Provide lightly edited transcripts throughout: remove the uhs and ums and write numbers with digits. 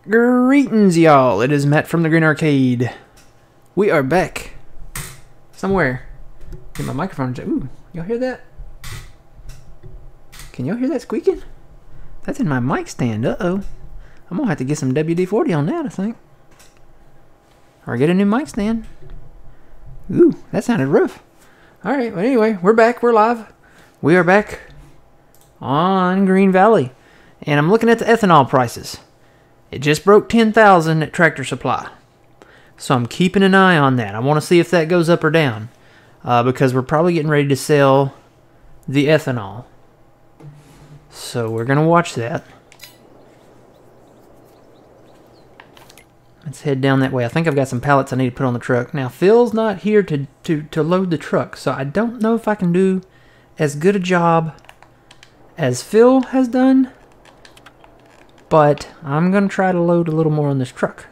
Greetings, y'all. It is Matt from the Green Arcade. We are back. Somewhere. Get my microphone. Ooh, y'all hear that? Can y'all hear that squeaking? That's in my mic stand. Uh-oh. I'm gonna have to get some WD-40 on that, I think. Or get a new mic stand. Ooh, that sounded rough. Alright, well anyway, we're back. We're live. We are back on Green Valley. And I'm looking at the ethanol prices. It just broke 10,000 at Tractor Supply. So I'm keeping an eye on that. I want to see if that goes up or down. Because we're probably getting ready to sell the ethanol. So we're going to watch that. Let's head down that way. I think I've got some pallets I need to put on the truck. Now, Phil's not here to load the truck. So I don't know if I can do as good a job as Phil has done. But I'm going to try to load a little more on this truck.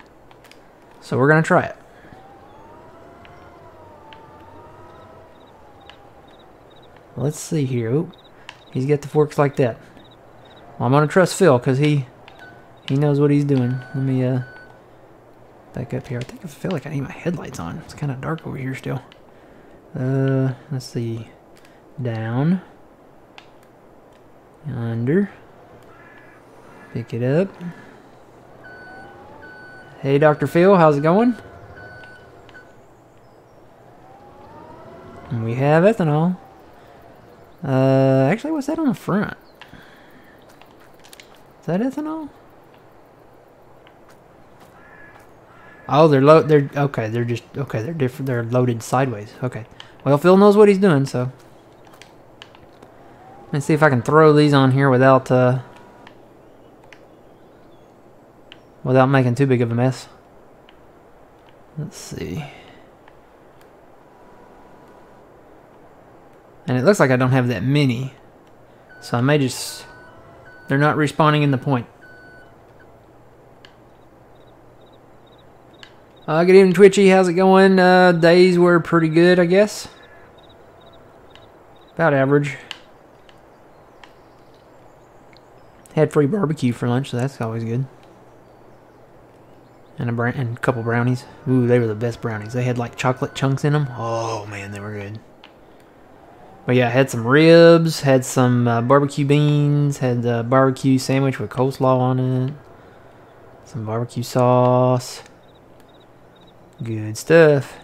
So we're going to try it. Let's see here. Ooh, he's got the forks like that. Well, I'm going to trust Phil because he knows what he's doing. Let me back up here. I feel like I need my headlights on. It's kind of dark over here still. Let's see. Down. Under. Pick it up. Hey, Dr. Phil, how's it going? And we have ethanol. Actually, what's that on the front? Is that ethanol? Oh, they're okay. They're just okay. They're different. They're loaded sideways. Okay. Well, Phil knows what he's doing, so let's see if I can throw these on here without making too big of a mess. Let's see. And it looks like I don't have that many. So I may just... They're not respawning in the point. Good evening, Twitchy. How's it going? Days were pretty good, I guess. About average. Had free barbecue for lunch, so that's always good. And a couple brownies. Ooh, they were the best brownies. They had like chocolate chunks in them. Oh man, they were good. But yeah, I had some ribs, had some barbecue beans, had the barbecue sandwich with coleslaw on it. Some barbecue sauce. Good stuff.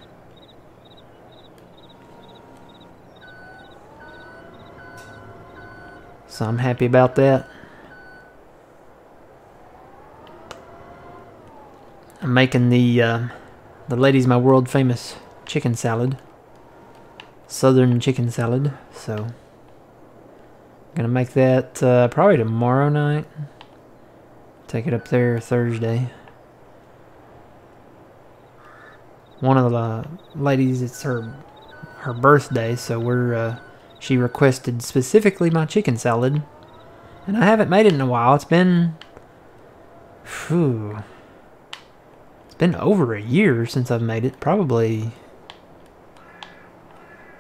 So I'm happy about that. I'm making the ladies my world famous chicken salad, southern chicken salad. So gonna make that probably tomorrow night. Take it up there Thursday. One of the ladies, it's her birthday, so she requested specifically my chicken salad, and I haven't made it in a while. It's been It's been over a year since I've made it. Probably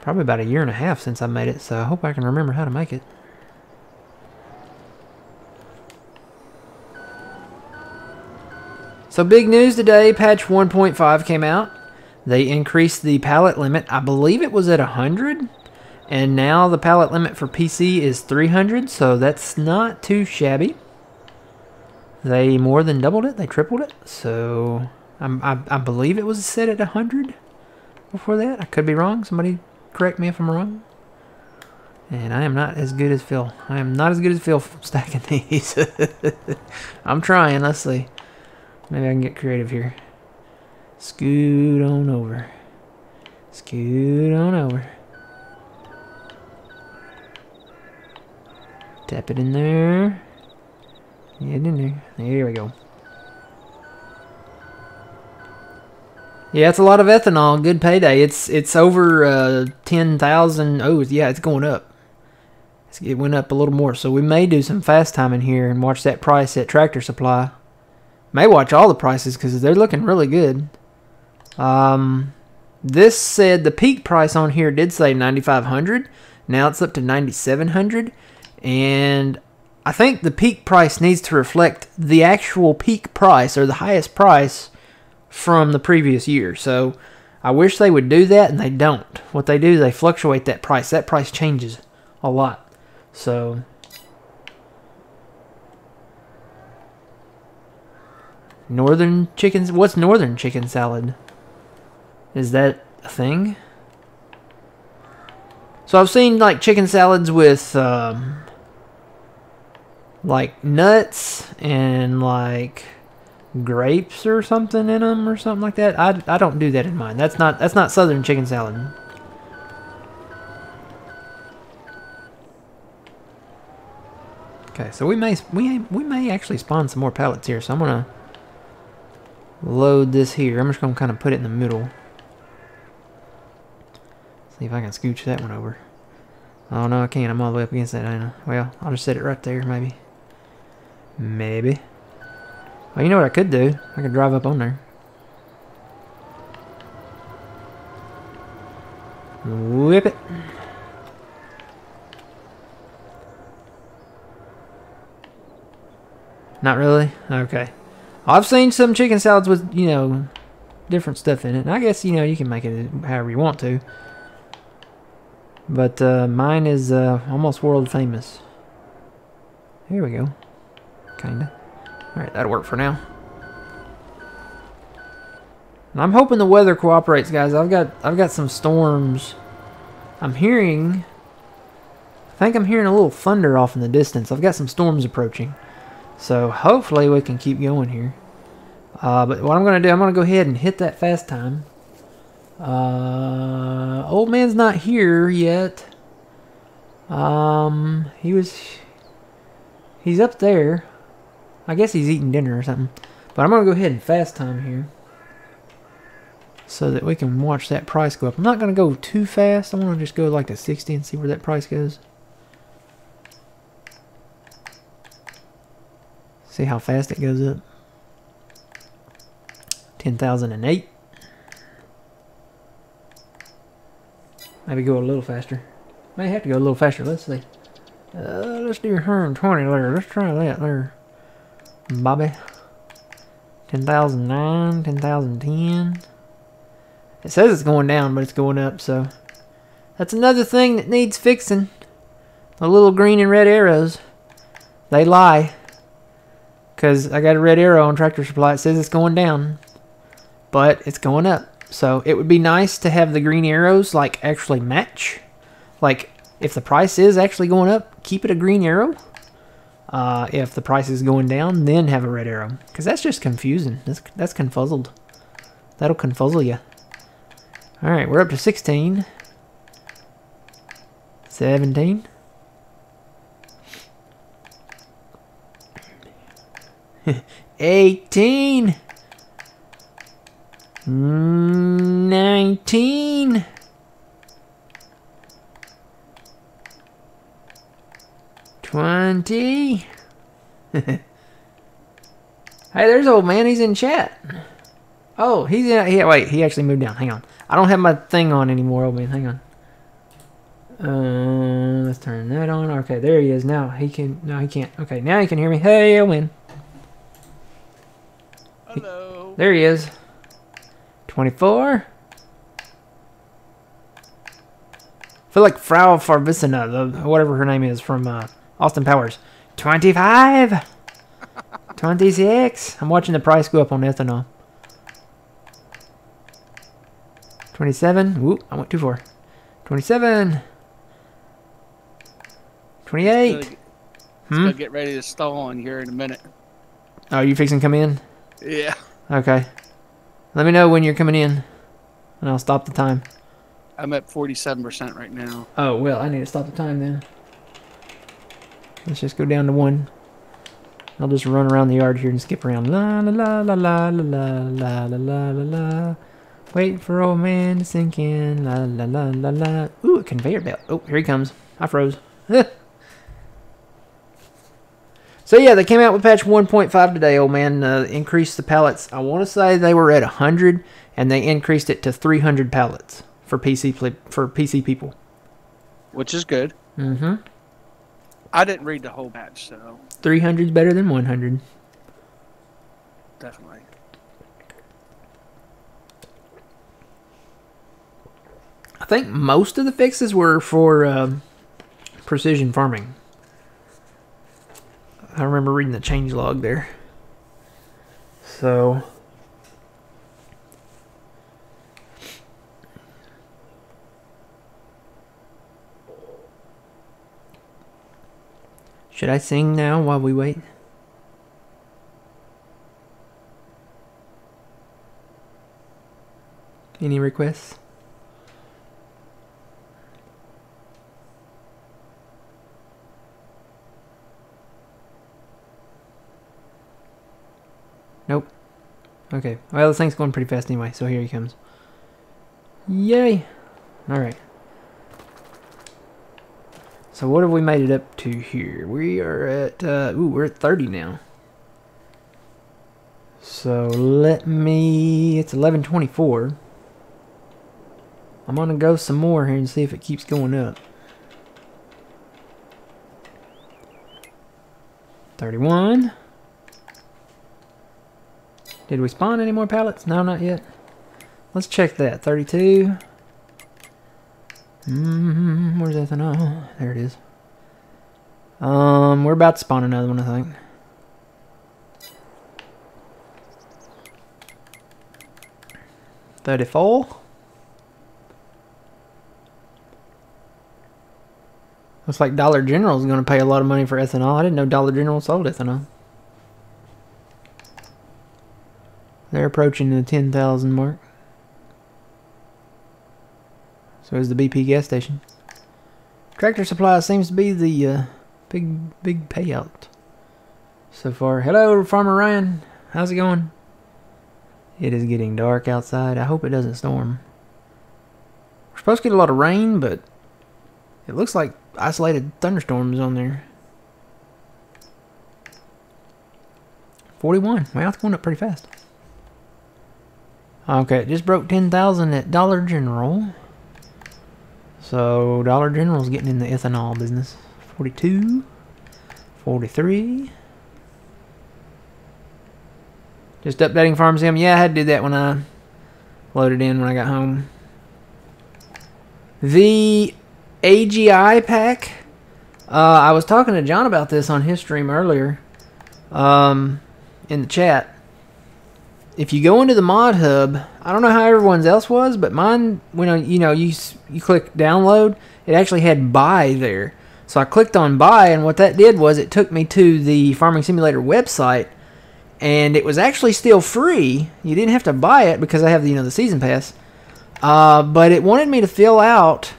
about a year and a half since I made it, so I hope I can remember how to make it. So big news today, patch 1.5 came out. They increased the pallet limit. I believe it was at 100, and now the pallet limit for PC is 300, so that's not too shabby. They more than doubled it. They tripled it, so... I believe it was set at 100 before that. I could be wrong. Somebody correct me if I'm wrong. And I am not as good as Phil. I am not as good as Phil stacking these. I'm trying. Let's see. Maybe I can get creative here. Scoot on over. Scoot on over. Tap it in there. Get in there. There we go. Yeah, it's a lot of ethanol. Good payday. It's over 10,000. Oh, yeah, it's going up. It went up a little more. So we may do some fast time in here and watch that price at Tractor Supply. May watch all the prices because they're looking really good. This said the peak price on here did say 9,500. Now it's up to 9,700. And I think the peak price needs to reflect the actual peak price or the highest price from the previous year. So I wish they would do that, and they don't. What they do is they fluctuate that price. That price changes a lot. So northern chickens. What's northern chicken salad? Is that a thing? So I've seen like chicken salads with like nuts and like grapes or something in them or something like that. I don't do that in mine. That's not southern chicken salad. Okay, so we may actually spawn some more pallets here. So I'm gonna load this here. I'm just gonna kind of put it in the middle. See if I can scooch that one over. Oh no, I can't. I'm all the way up against that. I know. Well, I'll just set it right there, maybe. Maybe. Well, you know what I could do? I could drive up on there. Whip it. Not really? Okay. I've seen some chicken salads with, you know, different stuff in it. And I guess, you know, you can make it however you want to. But mine is almost world famous. Here we go. Kinda. Alright, that'll work for now. And I'm hoping the weather cooperates, guys. I've got some storms. I think I'm hearing a little thunder off in the distance. I've got some storms approaching. So hopefully we can keep going here. But what I'm going to do, I'm going to go ahead and hit that fast time. Old man's not here yet. He's up there. I guess he's eating dinner or something. But I'm going to go ahead and fast time here, so that we can watch that price go up. I'm not going to go too fast. I want to just go like to 60 and see where that price goes. See how fast it goes up. 10,008. Maybe go a little faster. May have to go a little faster. Let's see. Let's do 120 there. Let's try that there, Bobby. 10,009, 10,010. It says it's going down, but it's going up, so that's another thing that needs fixing. The little green and red arrows, they lie. Because I got a red arrow on Tractor Supply. It says it's going down, but it's going up. So it would be nice to have the green arrows like actually match. Like if the price is actually going up, keep it a green arrow. If the price is going down, then have a red arrow. Because that's just confusing. That's confuzzled. That'll confuzzle you. Alright, we're up to 16. 17. $18. 19. 20. Hey, there's old man. He's in chat. Oh, he's in. Yeah, wait, he actually moved down. Hang on. I don't have my thing on anymore, old man. Hang on. Let's turn that on. Okay, there he is. Now he can. No, he can't. Okay, now he can hear me. Hey, old man. Hello. There he is. 24. I feel like Frau Farvisina, whatever her name is, from Austin Powers. 25. 26. I'm watching the price go up on ethanol. 27. Whoop, I went too far. 27. 28. It's gonna get ready to stall on here in a minute. Oh, you fixing to come in? Yeah. Okay. Let me know when you're coming in, and I'll stop the time. I'm at 47% right now. Oh, well, I need to stop the time then. Let's just go down to 1. I'll just run around the yard here and skip around. La la la la la la la la la la la. Wait for old man to sink in. La la la la la. Ooh, a conveyor belt. Oh, here he comes. I froze. So yeah, they came out with patch 1.5 today, old man. Increased the pallets. I want to say they were at 100, and they increased it to 300 pallets for PC people. Which is good. Mm-hmm. I didn't read the whole batch, so 300's better than 100. definitely. I think most of the fixes were for precision farming. I remember reading the change log there. So should I sing now while we wait? Any requests? Nope. Okay. Well, this thing's going pretty fast anyway, so here he comes. Yay! Alright. So what have we made it up to here? We are at, we're at 30 now. So let me, it's 11:24. I'm gonna go some more here and see if it keeps going up. 31. Did we spawn any more pallets? No, not yet. Let's check that. 32. Where's ethanol? There it is. We're about to spawn another one, I think. $34. Looks like Dollar General is going to pay a lot of money for ethanol. I didn't know Dollar General sold ethanol. They're approaching the 10,000 mark. So is the BP gas station. Tractor Supply seems to be the big payout so far. Hello, Farmer Ryan. How's it going? It is getting dark outside. I hope it doesn't storm. We're supposed to get a lot of rain, but it looks like isolated thunderstorms on there. 41. Wow, it's going up pretty fast. Okay, it just broke 10,000 at Dollar General. So Dollar General's getting in the ethanol business. 42. 43. Just updating farm sim. Yeah, I had to do that when I loaded in when I got home. The AGI pack. I was talking to John about this on his stream earlier. In the chat. If you go into the mod hub, I don't know how everyone's else was, but mine, when you click download, it actually had buy there. So I clicked on buy, and what that did was it took me to the Farming Simulator website, and it was actually still free. You didn't have to buy it because I have the season pass. But it wanted me to fill out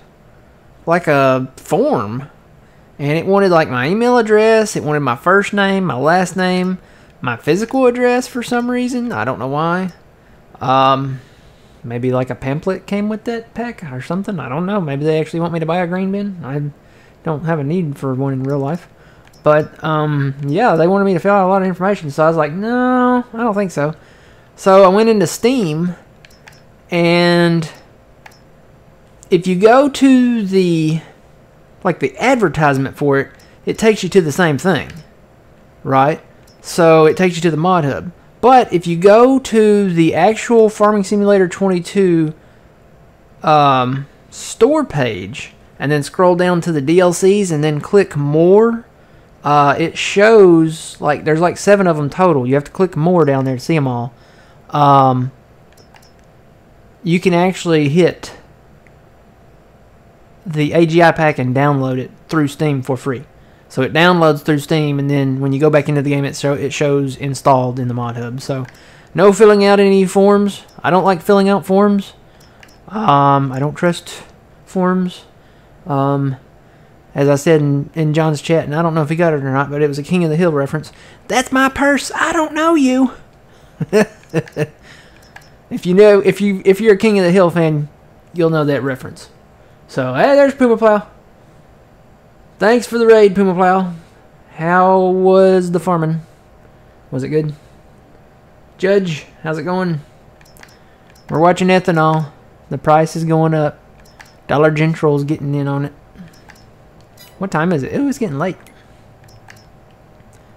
like a form, and it wanted like my email address, it wanted my first name, my last name, my physical address for some reason. I don't know why. Maybe like a pamphlet came with that pack or something. I don't know. Maybe they actually want me to buy a green bin. I don't have a need for one in real life. But, yeah, they wanted me to fill out a lot of information. So I was like, no, I don't think so. So I went into Steam, and if you go to the advertisement for it, it takes you to the same thing, right? So it takes you to the mod hub. But if you go to the actual Farming Simulator 22 store page and then scroll down to the DLCs and then click more, it shows there's like 7 of them total. You have to click more down there to see them all. You can actually hit the AGI pack and download it through Steam for free. So it downloads through Steam, and then when you go back into the game, it shows installed in the mod hub. So no filling out any forms. I don't like filling out forms. I don't trust forms. As I said in John's chat, and I don't know if he got it or not, but it was a King of the Hill reference. That's my purse. I don't know you. If you're a King of the Hill fan, you'll know that reference. So hey, there's Puma Plow. Thanks for the raid, Puma Plow. How was the farming? Was it good? Judge, how's it going? We're watching ethanol. The price is going up. Dollar General's getting in on it. What time is it? Ooh, it's getting late.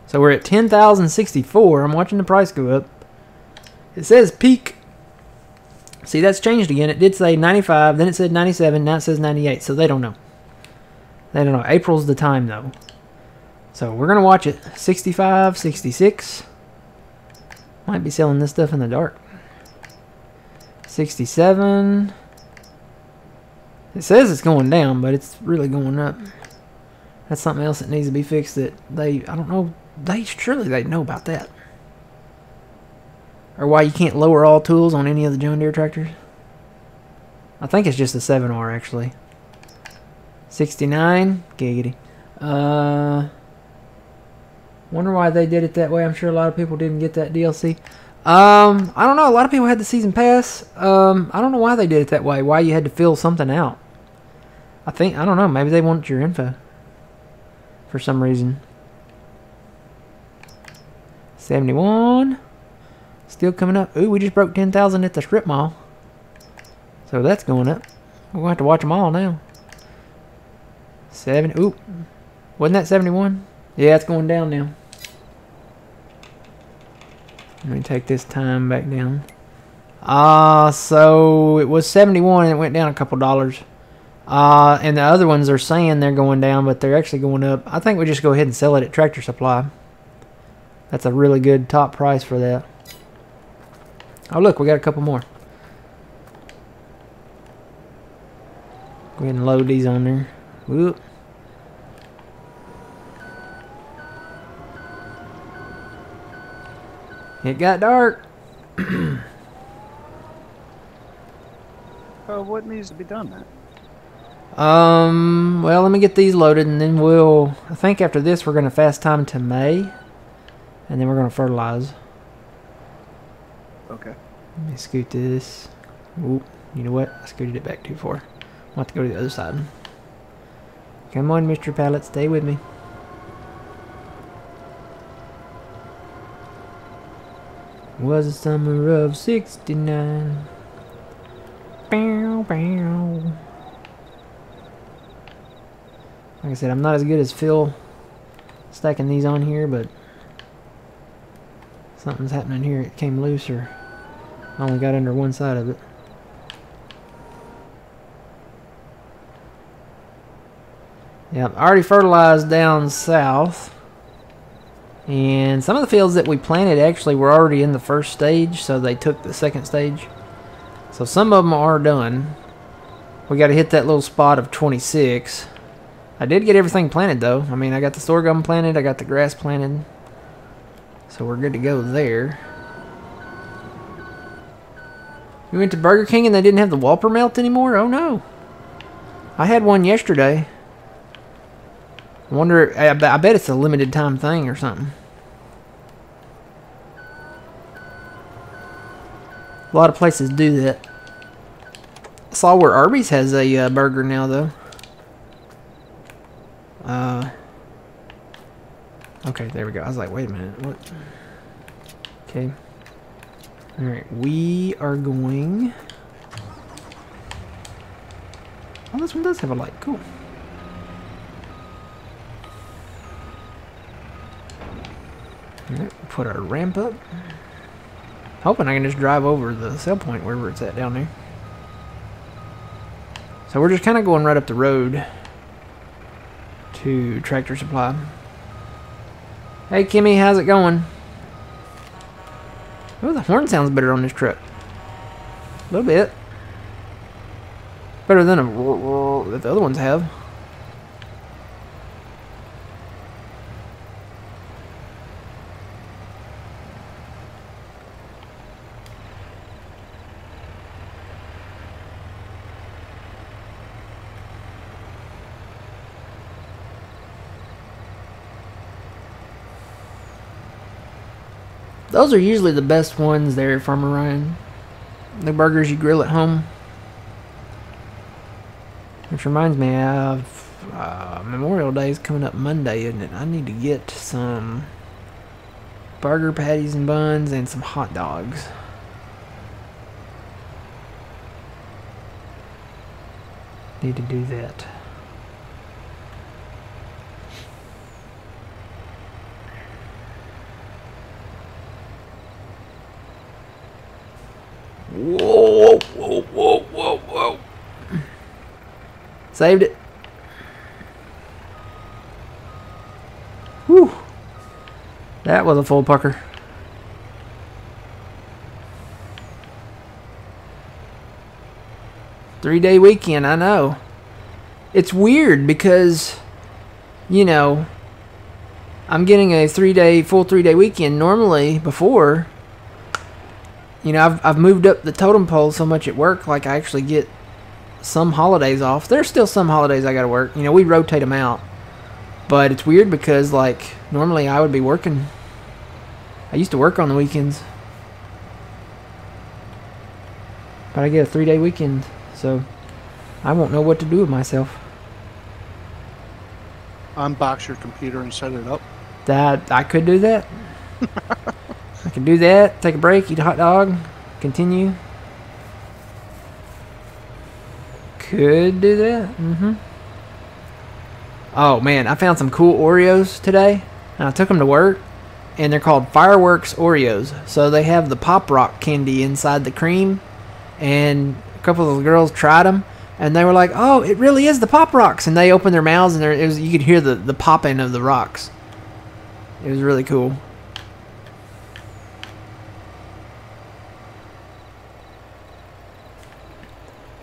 So we're at 10,064. I'm watching the price go up. It says peak. See, that's changed again. It did say 95, then it said 97, now it says 98. So they don't know. They don't know. April's the time, though. So we're going to watch it. 65, 66. Might be selling this stuff in the dark. 67. It says it's going down, but it's really going up. That's something else that needs to be fixed that I don't know, surely they know about that. Or why you can't lower all tools on any of the John Deere tractors. I think it's just the 7R, actually. 69, giggity. Wonder why they did it that way. I'm sure a lot of people didn't get that DLC. I don't know. A lot of people had the season pass. I don't know why they did it that way. Why you had to fill something out. I don't know. Maybe they want your info for some reason. 71. Still coming up. Ooh, we just broke 10,000 at the strip mall. So that's going up. We're going to have to watch them all now. 7. Ooh. Wasn't that 71? Yeah, it's going down now. Let me take this time back down. So it was 71 and it went down a couple dollars. And the other ones are saying they're going down, but they're actually going up. I think we just go ahead and sell it at Tractor Supply. That's a really good top price for that. Oh, look, we got a couple more. Go ahead and load these on there. Whoop. It got dark. What needs to be done then? Well, let me get these loaded, and then I think after this we're going to fast time to May, and then we're going to fertilize. Okay. Let me scoot this. Oop, you know what? I scooted it back too far. I'll have to go to the other side. Come on, Mr. Pallet, stay with me. Was the summer of '69. Bow, bow. Like I said, I'm not as good as Phil stacking these on here, but something's happening here. It came loose, or I only got under one side of it. Yeah, I already fertilized down south. And some of the fields that we planted actually were already in the first stage, so they took the second stage. So some of them are done. We got to hit that little spot of 26. I did get everything planted, though. I mean, I got the sorghum planted, I got the grass planted. So we're good to go there. We went to Burger King and they didn't have the Whopper melt anymore? Oh, no. I had one yesterday. I wonder, I bet it's a limited time thing or something. A lot of places do that. I saw where Arby's has a burger now, though. Okay, there we go. I was like, wait a minute. What? Okay. Alright, we are going... Oh, this one does have a light. Cool. Alright, put our ramp up. Hoping I can just drive over the sell point wherever it's at down there. So we're just kind of going right up the road to Tractor Supply. Hey Kimmy, how's it going? Oh, the horn sounds better on this truck. A little bit. Better than that the other ones have. Those are usually the best ones there, Farmer Ryan. The burgers you grill at home. Which reminds me of Memorial Day is coming up Monday, isn't it? I need to get some burger patties and buns and some hot dogs. Need to do that. – Saved it. Whew. That was a full pucker. Three-day weekend, I know. It's weird because, you know, I'm getting a full three-day weekend. Normally, before, you know, I've moved up the totem pole so much at work, like I actually get some holidays off. There's still some holidays I gotta work. You know, we rotate them out. But it's weird because, like, normally I would be working. I used to work on the weekends. But I get a 3-day weekend, so I won't know what to do with myself. Unbox your computer and set it up. That I could do that. I could do that, take a break, eat a hot dog, continue. Could do that. Oh man, I found some cool Oreos today, and I took them to work, and they're called Fireworks Oreos. So they have the Pop Rock candy inside the cream, and a couple of the girls tried them, and they were like, "Oh, it really is the Pop Rocks!" And they opened their mouths, and you could hear the popping of the rocks. It was really cool.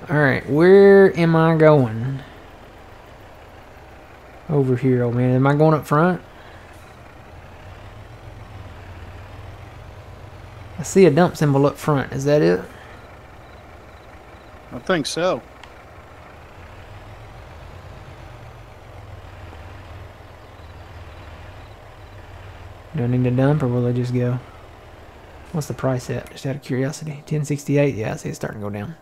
All right, where am I going? Over here, old man. Am I going up front? I see a dump symbol up front. Is that it? I think so. Do I need to dump or will they just go? What's the price at? Just out of curiosity. 1068. Yeah, I see it's starting to go down.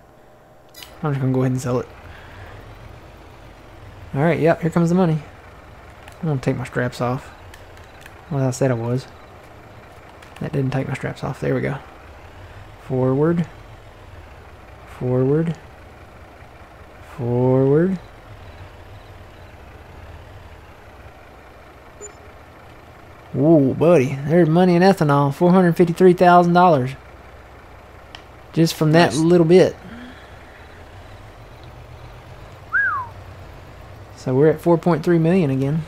I'm just gonna go ahead and sell it. Alright, yep, here comes the money. I'm gonna take my straps off. Well, I said I was. That didn't take my straps off. There we go. Forward. Forward. Forward. Whoa, buddy. There's money in ethanol. $453,000. Just from that little bit. So we're at 4.3 million again.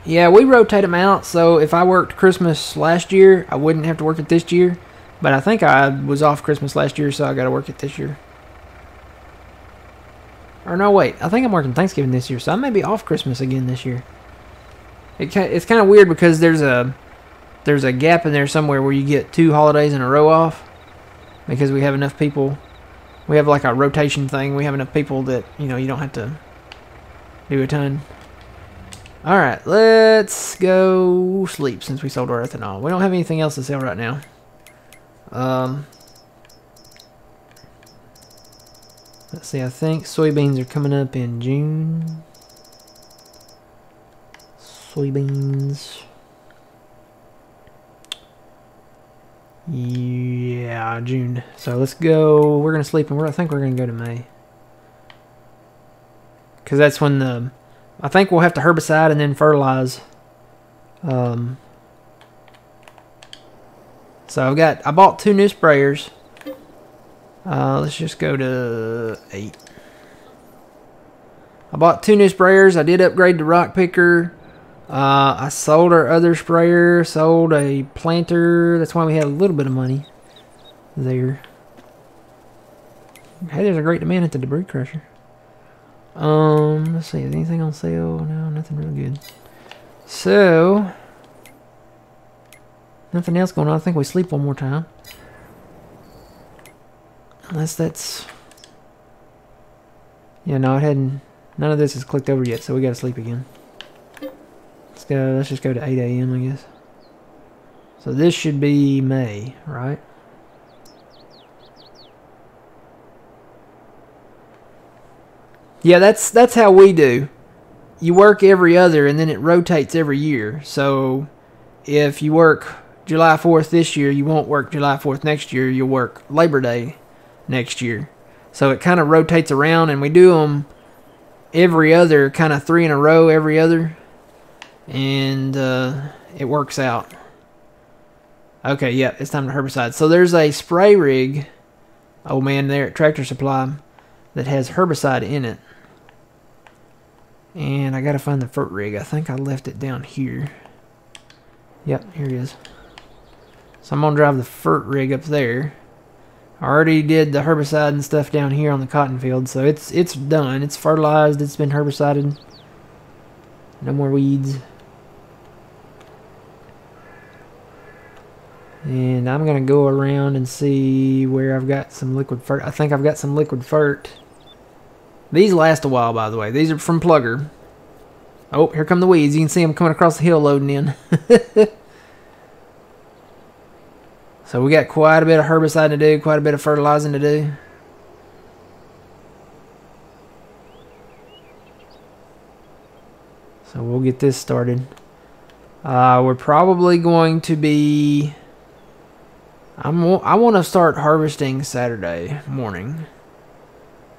Yeah, we rotate them out, so if I worked Christmas last year, I wouldn't have to work it this year. But I think I was off Christmas last year, so I got to work it this year. Or no, wait. I think I'm working Thanksgiving this year, so I may be off Christmas again this year. It's kind of weird because there's a gap in there somewhere where you get 2 holidays in a row off. Because we have enough people. We have like a rotation thing. We have enough people that, you know, you don't have to do a ton. Alright, let's go sleep since we sold our ethanol. We don't have anything else to sell right now. Let's see, I think soybeans are coming up in June. Soybeans. Yeah, June. So let's go. We're going to sleep and I think we're going to go to May. Because that's when I think we'll have to herbicide and then fertilize. So I bought 2 new sprayers. Let's just go to 8. I bought 2 new sprayers. I did upgrade the rock picker. I sold our other sprayer, sold a planter. That's why we had a little bit of money there. Hey, there's a great demand at the debris crusher. Let's see, is anything on sale? No, nothing really good. So, nothing else going on. I think we sleep one more time. Unless that's... Yeah, no, it hadn't... None of this has clicked over yet, so we gotta sleep again. Let's just go to 8 a.m. I guess. So this should be May, right? Yeah, that's how we do. You work every other, and then it rotates every year. So if you work July 4th this year, you won't work July 4th next year. You'll work Labor Day next year. So it kind of rotates around, and we do them every other, kind of 3 in a row every other. And it works out. Okay, yeah, it's time to herbicide. So there's a spray rig, old man there at Tractor Supply, that has herbicide in it. And I gotta find the fert rig. I think I left it down here. Yep, here it is. So I'm gonna drive the fert rig up there. I already did the herbicide and stuff down here on the cotton field, so it's done. It's fertilized. It's been herbicided. No more weeds. And I'm gonna go around and see where I've got some liquid fert. I think I've got some liquid fert. These last a while, by the way. These are from Plugger. Oh, here come the weeds. You can see them coming across the hill loading in. So we got quite a bit of herbicide to do, quite a bit of fertilizing to do. So we'll get this started. We're probably going to be... I want to start harvesting Saturday morning.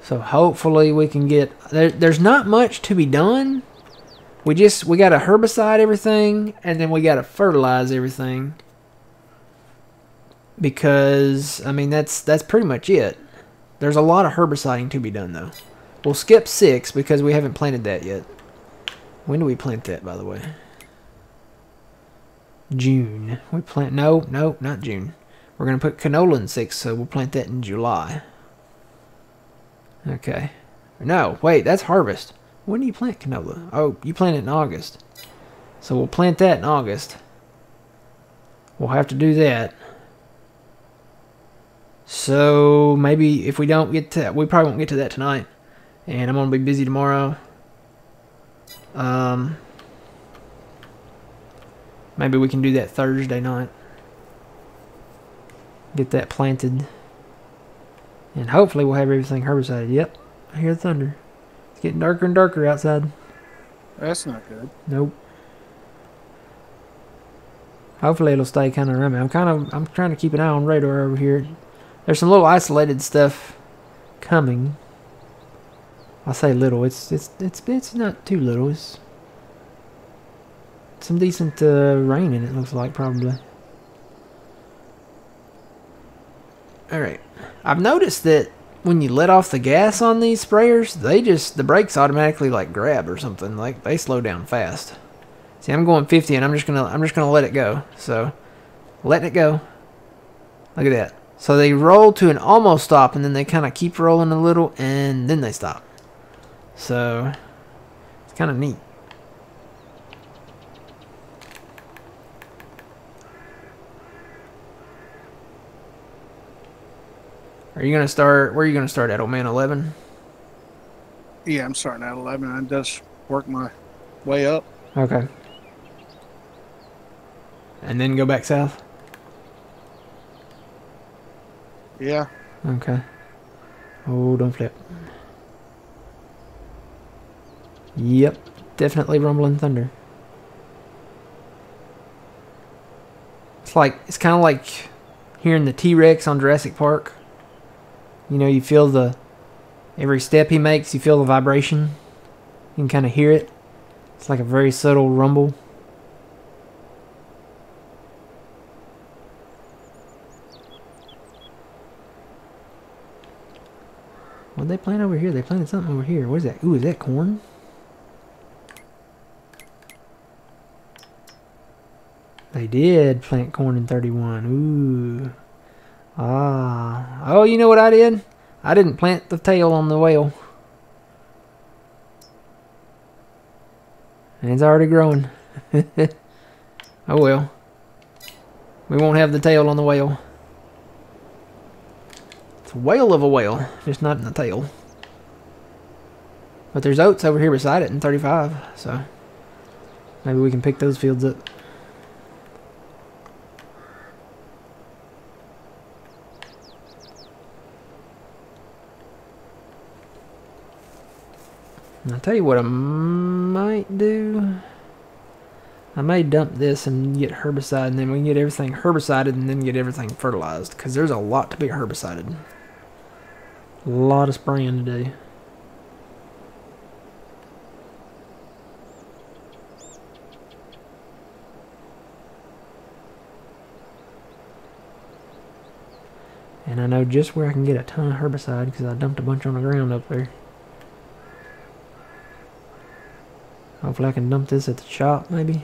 So hopefully we can get... There's not much to be done. We got to herbicide everything, and then we got to fertilize everything. Because, I mean, that's pretty much it. There's a lot of herbiciding to be done, though. We'll skip 6 because we haven't planted that yet. When do we plant that, by the way? June. We plant... No, not June. We're going to put canola in 6, so we'll plant that in July. Okay. No, wait, that's harvest. When do you plant canola? Oh, you plant it in August. So we'll plant that in August. We'll have to do that. So maybe if we don't get to... We probably won't get to that tonight. And I'm going to be busy tomorrow. Maybe we can do that Thursday night. Get that planted. And hopefully we'll have everything herbicided. Yep, I hear the thunder. It's getting darker and darker outside. That's not good. Nope. Hopefully it'll stay kind of around me. I'm trying to keep an eye on radar over here. There's some little isolated stuff coming. I say little. It's not too little. It's some decent rain in it, looks like, probably. Alright. I've noticed that when you let off the gas on these sprayers, the brakes automatically like grab or something. Like they slow down fast. See, I'm going 50 and I'm just gonna let it go. So letting it go. Look at that. So they roll to an almost stop and then they kind of keep rolling a little and then they stop. So it's kind of neat. Are you gonna start? Where are you gonna start at, old man? 11. Yeah, I'm starting at 11 and just work my way up. Okay. And then go back south. Yeah. Okay. Oh, don't flip. Yep, definitely rumbling thunder. It's kind of like hearing the T-Rex on Jurassic Park. You know, you feel every step he makes, you feel the vibration. You can kind of hear it. It's like a very subtle rumble. What'd they plant over here? They planted something over here. What is that? Ooh, is that corn? They did plant corn in 31. Ooh. Ah. Oh, you know what I did? I didn't plant the tail on the whale. And it's already growing. Oh well. We won't have the tail on the whale. It's a whale of a whale, just not in the tail. But there's oats over here beside it in 35, so maybe we can pick those fields up. And I'll tell you what I might do. I may dump this and get herbicide, and then we can get everything herbicided and then get everything fertilized, because there's a lot to be herbicided. A lot of spraying to do. And I know just where I can get a ton of herbicide because I dumped a bunch on the ground up there. Hopefully I can dump this at the shop, maybe.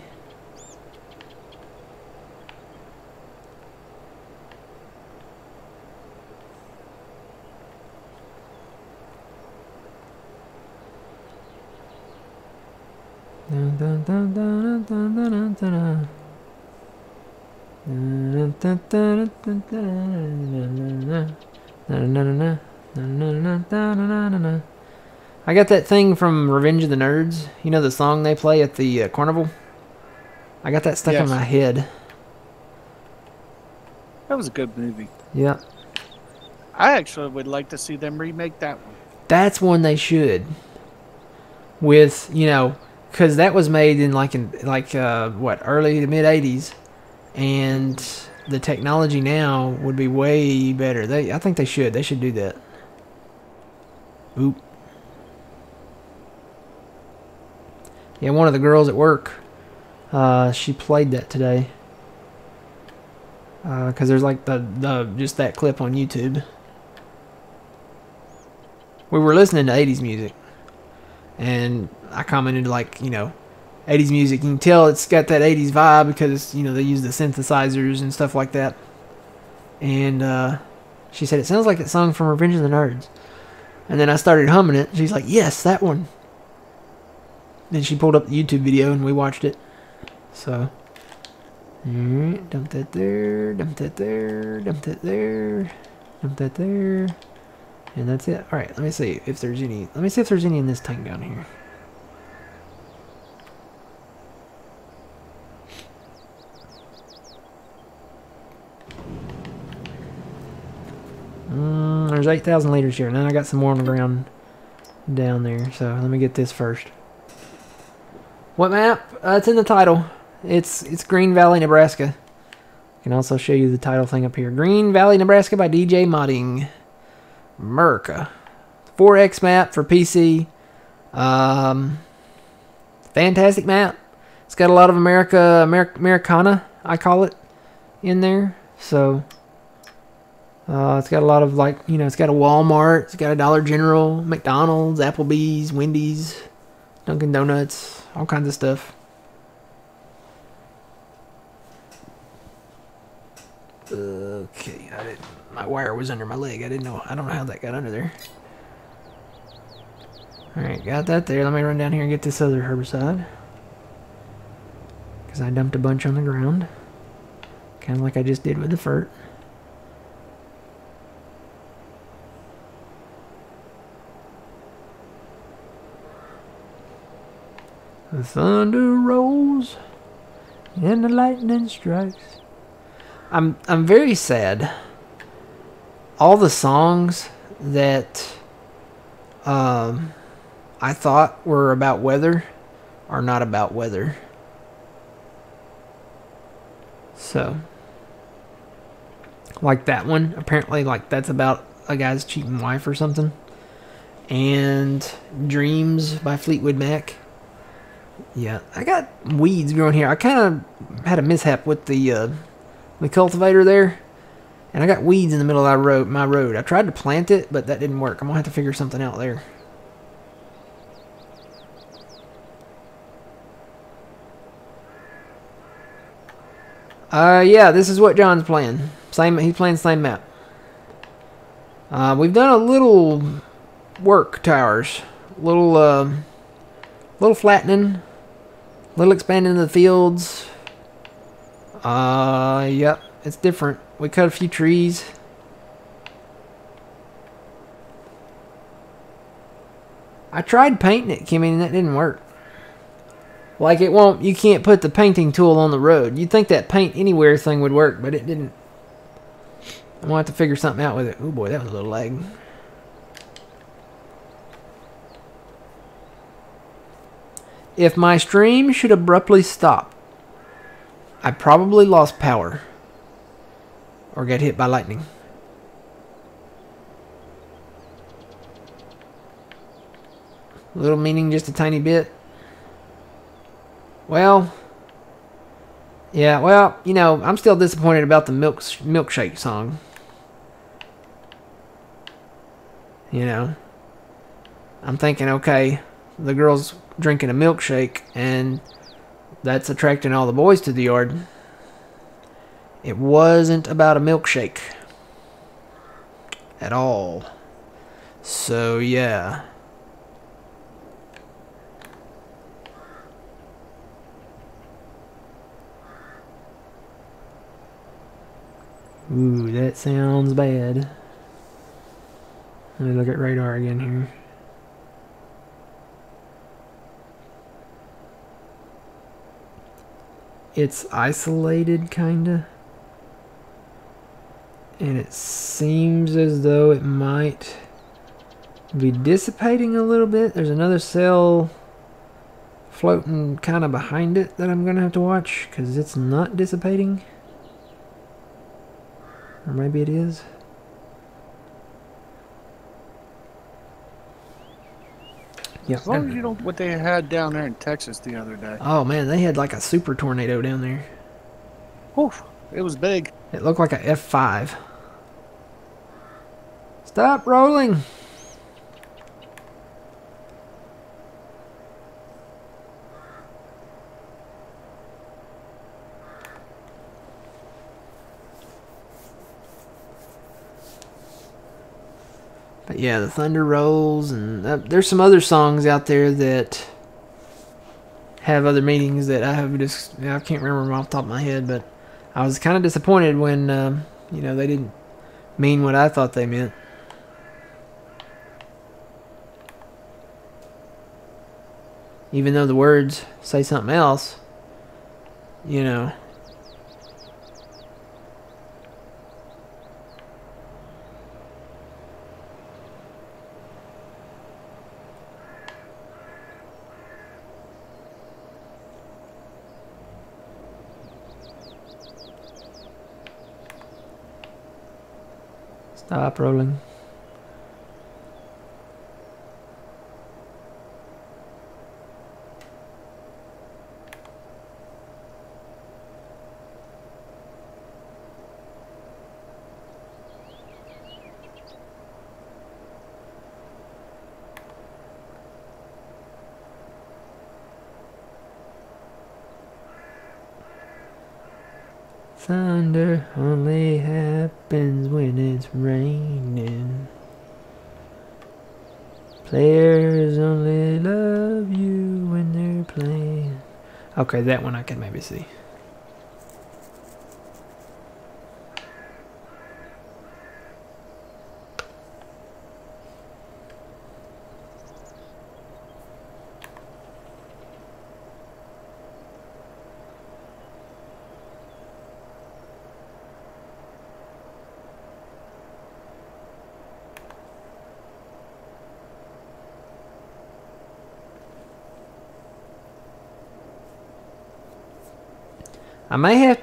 Dun, dun, dun, dun, dun, dun, dun, dun. I got that thing from Revenge of the Nerds. You know the song they play at the carnival? I got that stuck in my head. That was a good movie. Yeah. I actually would like to see them remake that one. That's one they should. With, you know, because that was made in what, early to mid 80s. And the technology now would be way better. I think they should. They should do that. Oop. Yeah, one of the girls at work, she played that today. Because there's like just that clip on YouTube. We were listening to 80s music. And I commented like, you know, 80s music, you can tell it's got that 80s vibe because, you know, they use the synthesizers and stuff like that. And she said, it sounds like that song from Revenge of the Nerds. And then I started humming it. She's like, yes, that one. Then she pulled up the YouTube video and we watched it. So, alright, dump that there, dump that there, dump that there, dump that there. And that's it. Alright, let me see if there's any. Let me see if there's any in this tank down here. There's 8,000 liters here, and then I got some more on the ground down there. So let me get this first. What map? It's in the title. It's Green Valley, Nebraska. I can also show you the title thing up here. Green Valley, Nebraska by DJ Modding. America. 4X map for PC. Fantastic map. It's got a lot of Americana, I call it, in there. So it's got a lot of, like, you know, it's got a Walmart, it's got a Dollar General, McDonald's, Applebee's, Wendy's, Dunkin' Donuts, all kinds of stuff. Okay, my wire was under my leg. I don't know how that got under there. Alright, got that there. Let me run down here and get this other herbicide. Because I dumped a bunch on the ground. Kind of like I just did with the fert. The thunder rolls and the lightning strikes. I'm very sad. All the songs that I thought were about weather are not about weather. So, like that one, apparently, like, that's about a guy's cheating wife or something. And Dreams by Fleetwood Mac. Yeah, I got weeds growing here. I kind of had a mishap with the cultivator there. And I got weeds in the middle of my road. I tried to plant it, but that didn't work. I'm going to have to figure something out there. Yeah, this is what John's playing. He's playing the same map. We've done a little work to ours. Little flattening. Little expanding the fields. Yep, it's different. We cut a few trees. I tried painting it, Kimmy, and that didn't work. Like, it won't, you can't put the painting tool on the road. You'd think that paint anywhere thing would work, but it didn't. I'm gonna have to figure something out with it. Oh boy, that was a little lag. If my stream should abruptly stop, I probably lost power. Or got hit by lightning. Little meaning, just a tiny bit. Well, yeah, well, you know, I'm still disappointed about the milkshake song. You know, I'm thinking, okay, the girl's drinking a milkshake and that's attracting all the boys to the yard. It wasn't about a milkshake at all. So, yeah. Ooh, that sounds bad. Let me look at radar again here. It's isolated, kinda. And it seems as though it might be dissipating a little bit. There's another cell floating kind of behind it that I'm going to have to watch because it's not dissipating. Or maybe it is. Yep. As long as you don't what they had down there in Texas the other day. Oh man, they had like a super tornado down there. Oof, it was big. It looked like a F5. Stop rolling. But yeah, the thunder rolls, and there's some other songs out there that have other meanings that I can't remember them off the top of my head, but I was kind of disappointed when, they didn't mean what I thought they meant. Even though the words say something else, you know. Stop rolling. Thunder only happens when it's raining. Players only love you when they're playing. Okay, that one I can maybe see.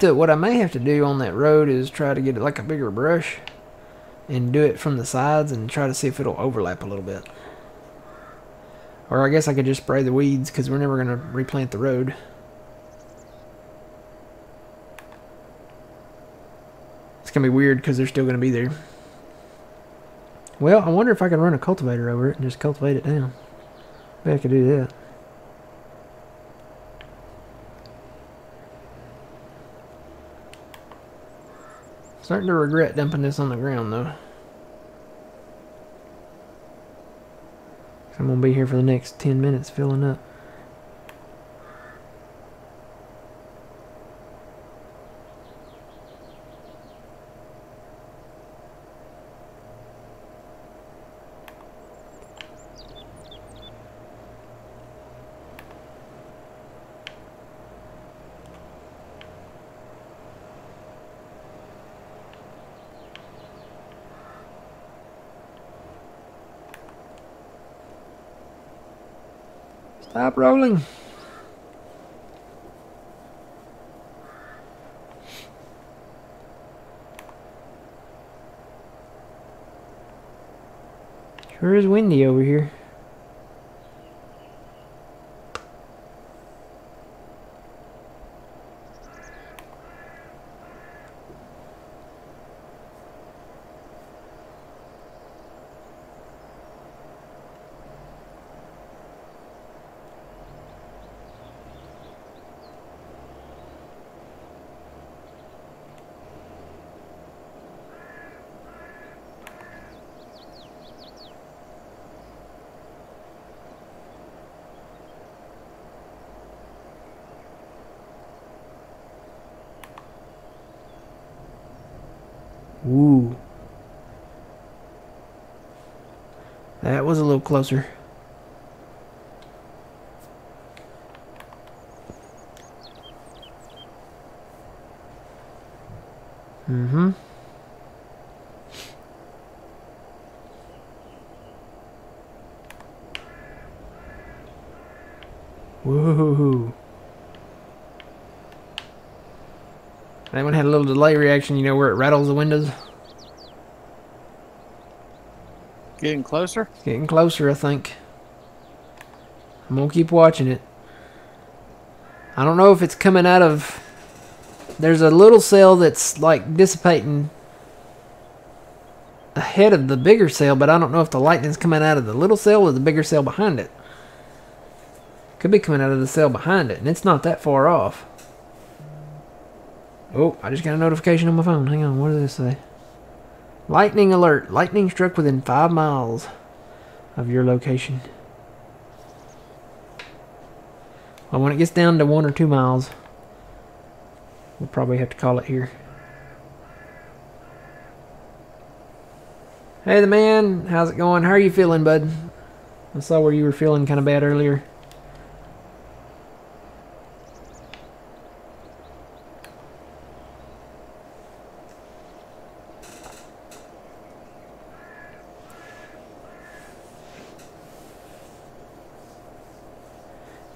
What I may have to do on that road is try to get it like a bigger brush and do it from the sides and try to see if it'll overlap a little bit. Or I guess I could just spray the weeds because we're never going to replant the road. It's going to be weird because they're still going to be there. Well, I wonder if I can run a cultivator over it and just cultivate it down. Maybe I could do that. Starting to regret dumping this on the ground though. I'm gonna be here for the next 10 minutes filling up. Stop rolling. Sure is windy over here. Ooh. That was a little closer. Mm-hmm. Woohoo. That one had a little delay reaction, you know, where it rattles the windows. Getting closer? It's getting closer, I think. I'm gonna keep watching it. I don't know if it's coming out of... There's a little cell that's like dissipating ahead of the bigger cell, but I don't know if the lightning's coming out of the little cell or the bigger cell behind it. Could be coming out of the cell behind it, and it's not that far off. Oh, I just got a notification on my phone. Hang on, what does this say? Lightning alert. Lightning struck within 5 miles of your location. Well, when it gets down to 1 or 2 miles, we'll probably have to call it here. Hey, the man. How's it going? How are you feeling, bud? I saw where you were feeling kind of bad earlier.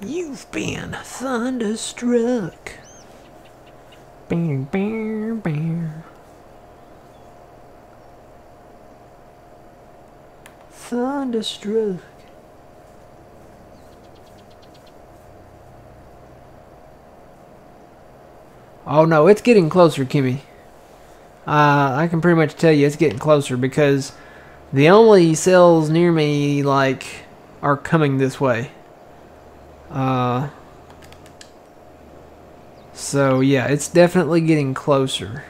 You've been thunderstruck. Bam, bam, bam. Thunderstruck. Oh no, it's getting closer, Kimmy. I can pretty much tell you it's getting closer because the only cells near me like are coming this way. So yeah, it's definitely getting closer.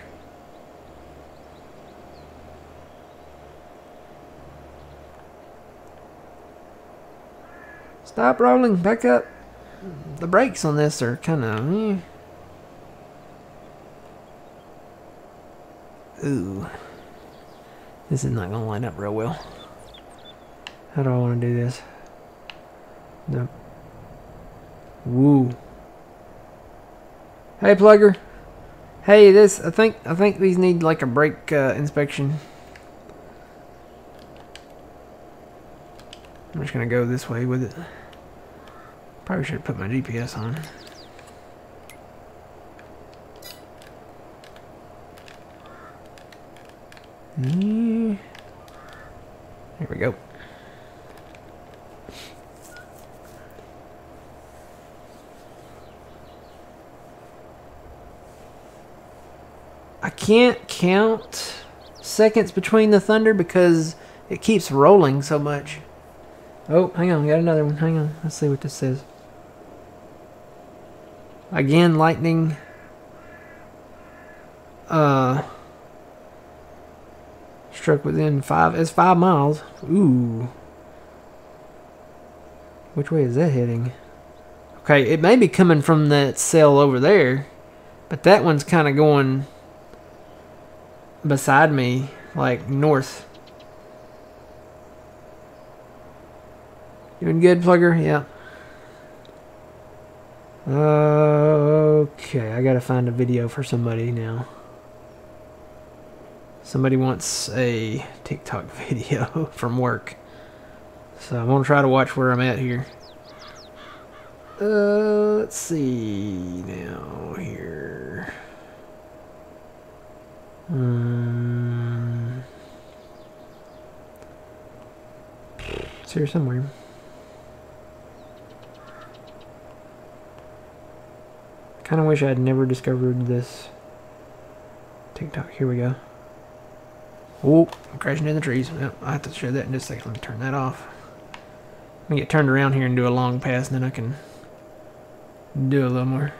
Stop rolling, back up. The brakes on this are kind of... Ooh. This is not going to line up real well. How do I want to do this? No. Woo. Hey, plugger. Hey, this I think these need like a brake inspection. I'm just gonna go this way with it. Probably should have put my GPS on. Here we go. I can't count seconds between the thunder because it keeps rolling so much. Oh, hang on, we got another one. Hang on, let's see what this says. Again, lightning. Struck within 5 miles. Ooh. Which way is that heading? Okay, it may be coming from that cell over there, but that one's kind of going beside me, like north. Doing good, plugger? Yeah. Okay, I gotta find a video for somebody now. Somebody wants a TikTok video from work. So I'm gonna try to watch where I'm at here. Let's see now here. It's here somewhere. Kind of wish I had never discovered this TikTok. Here we go. Oh, I'm crashing in the trees. Well, I have to show that in just a second. Let me turn that off. Let me get turned around here and do a long pass, and then I can do a little more.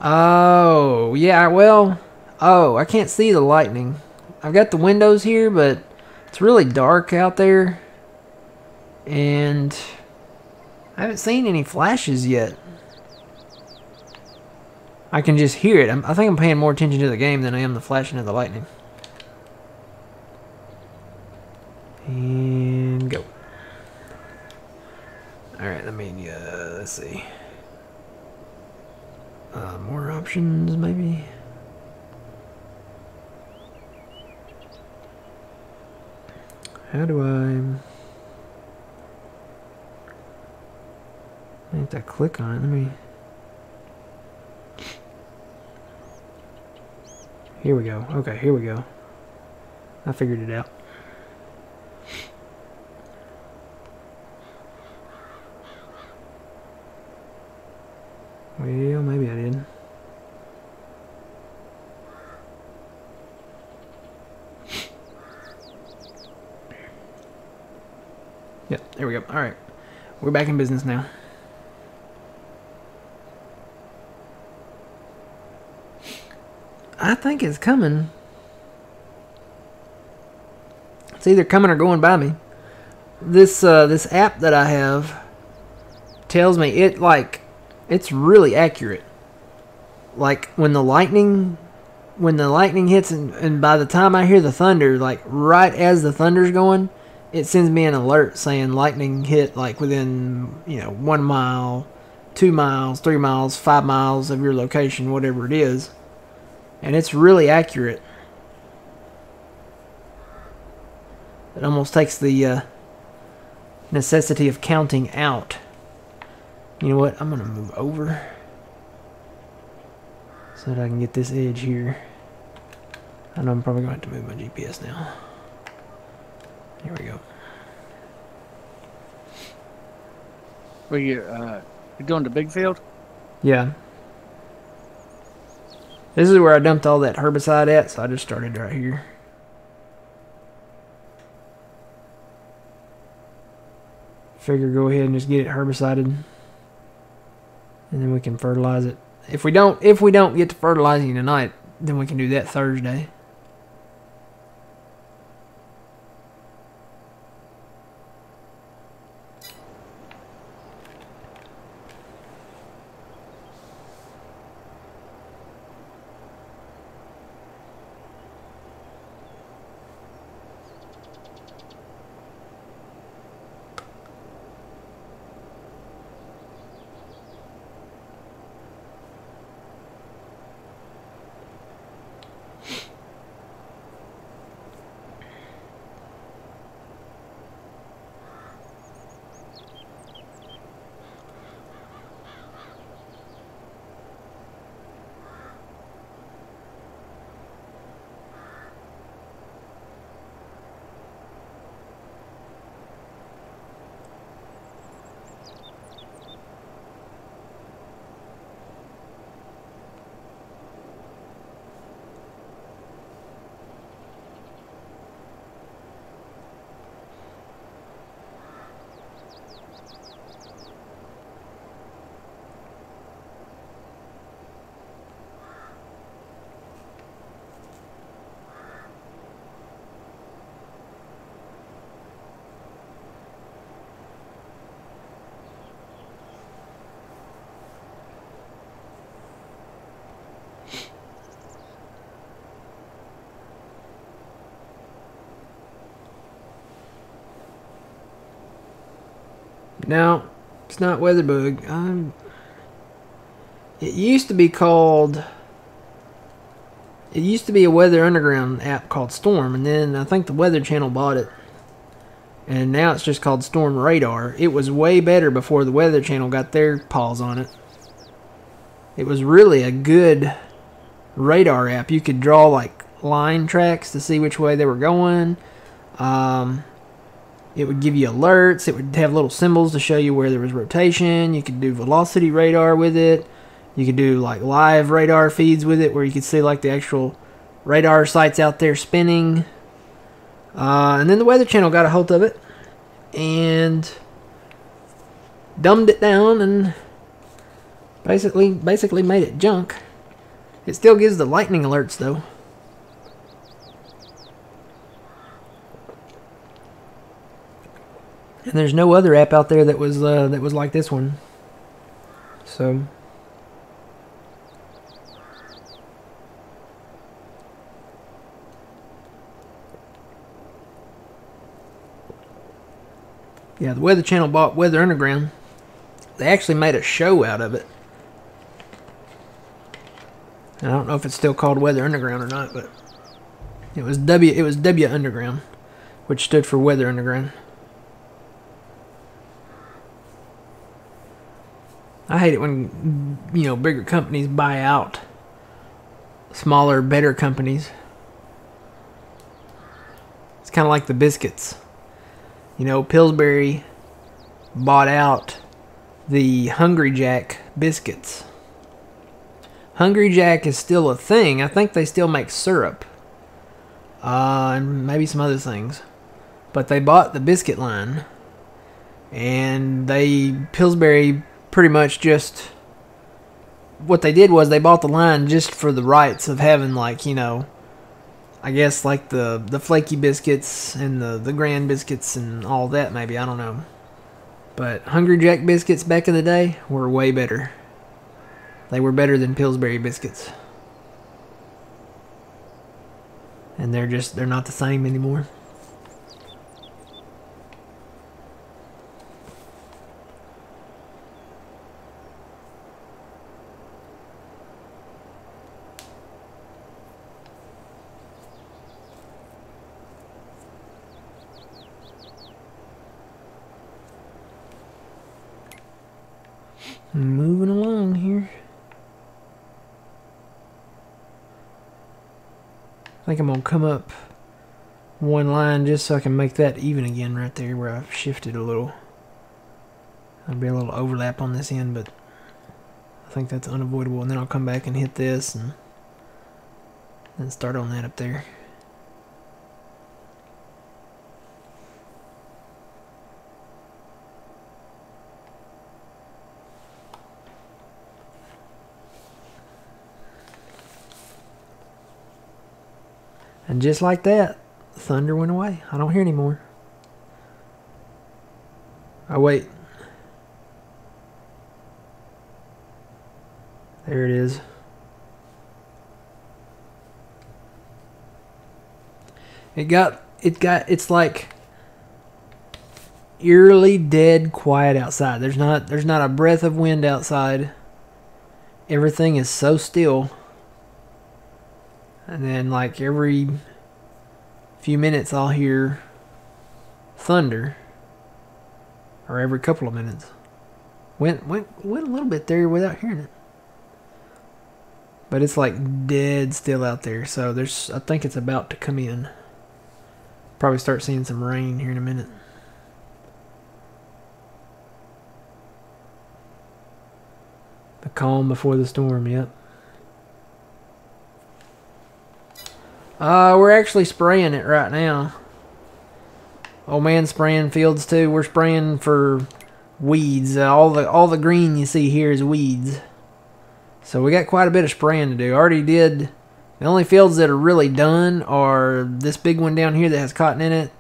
Oh, yeah, well, oh, I can't see the lightning. I've got the windows here, but it's really dark out there. And I haven't seen any flashes yet. I can just hear it. I think I'm paying more attention to the game than I am the flashing of the lightning. And go. Alright, let's see. More options, maybe? How do I have to click on it? Let me... Here we go. Okay, here we go. I figured it out. Well, maybe I did. Yep, there we go. Alright. We're back in business now. I think it's coming. It's either coming or going by me. This app that I have tells me it's really accurate. Like when the lightning hits and by the time I hear the thunder, like right as the thunder's going, it sends me an alert saying lightning hit like within 1 mile, 2 miles, 3 miles, 5 miles of your location, whatever it is. And it's really accurate. It almost takes the necessity of counting out. You know what? I'm going to move over so that I can get this edge here. I know I'm probably going to have to move my GPS now. Here we go. Were you going to Big Field? Yeah. This is where I dumped all that herbicide at, so I just started right here. Figure go ahead and just get it herbicided. And then we can fertilize it. If we don't get to fertilizing tonight, then we can do that Thursday. No, it's not WeatherBug. It used to be called... It used to be a Weather Underground app called Storm, and then I think the Weather Channel bought it. And now it's just called Storm Radar. It was way better before the Weather Channel got their paws on it. It was really a good radar app. You could draw like line tracks to see which way they were going. It would give you alerts. It would have little symbols to show you where there was rotation. You could do velocity radar with it. You could do like live radar feeds with it where you could see like the actual radar sites out there spinning. And then the Weather Channel got a hold of it and dumbed it down and basically made it junk. It still gives the lightning alerts though. And there's no other app out there that was like this one. So Yeah, the Weather Channel bought Weather Underground. They actually made a show out of it. And I don't know if it's still called Weather Underground or not, but it was W Underground, which stood for Weather Underground. I hate it when, you know, bigger companies buy out smaller, better companies. It's kind of like the biscuits. You know, Pillsbury bought out the Hungry Jack biscuits. Hungry Jack is still a thing. I think they still make syrup. And maybe some other things. But they bought the biscuit line. And Pillsbury pretty much just... What they did was they bought the line just for the rights of having, like, you know... I guess like the flaky biscuits and the grand biscuits and all that, maybe. I don't know. But Hungry Jack biscuits back in the day were way better. They were better than Pillsbury biscuits. And they're not the same anymore. Moving along here. I think I'm going to come up one line just so I can make that even again right there where I've shifted a little. There'll be a little overlap on this end, but I think that's unavoidable. And then I'll come back and hit this and then start on that up there. And just like that, the thunder went away. I don't hear any more. Oh, wait. There it is. It's like eerily dead quiet outside. There's not a breath of wind outside. Everything is so still. And then, like, every few minutes I'll hear thunder. Or every couple of minutes. Went a little bit there without hearing it. But it's like dead still out there. So I think it's about to come in. Probably start seeing some rain here in a minute. The calm before the storm, yep. We're actually spraying it right now. Old man's spraying fields too. We're spraying for weeds. All the green you see here is weeds. So we got quite a bit of spraying to do. Already did. The only fields that are really done are this big one down here that has cotton in it.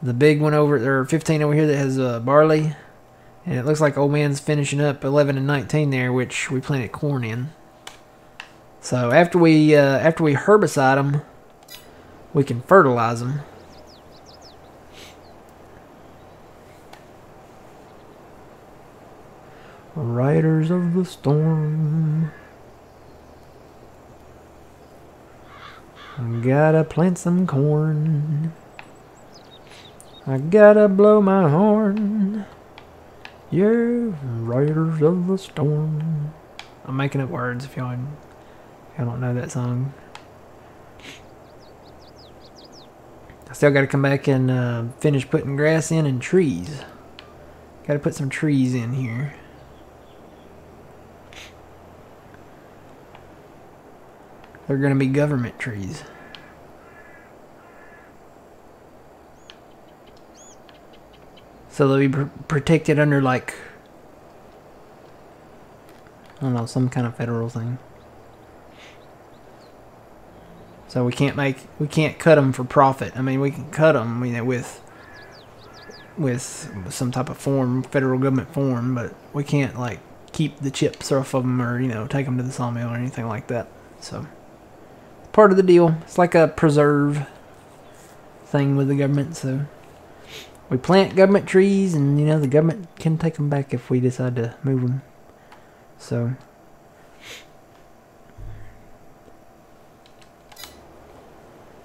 The big one or 15 over here that has barley. And it looks like old man's finishing up 11 and 19 there, which we planted corn in. So after we herbicide them, we can fertilize them. Riders of the storm. I gotta plant some corn. I gotta blow my horn. Yeah, riders of the storm. I'm making up words if y'all don't know that song. I still got to come back and finish putting grass in and trees. Got to put some trees in here. They're going to be government trees. So they'll be protected under, like, I don't know, some kind of federal thing. So we can't cut them for profit. I mean, we can cut them, you know, with some type of form, federal government form, but we can't, like, keep the chips off of them or, you know, take them to the sawmill or anything like that. So part of the deal. It's like a preserve thing with the government. So We plant government trees, and you know the government can take them back if we decide to move them. So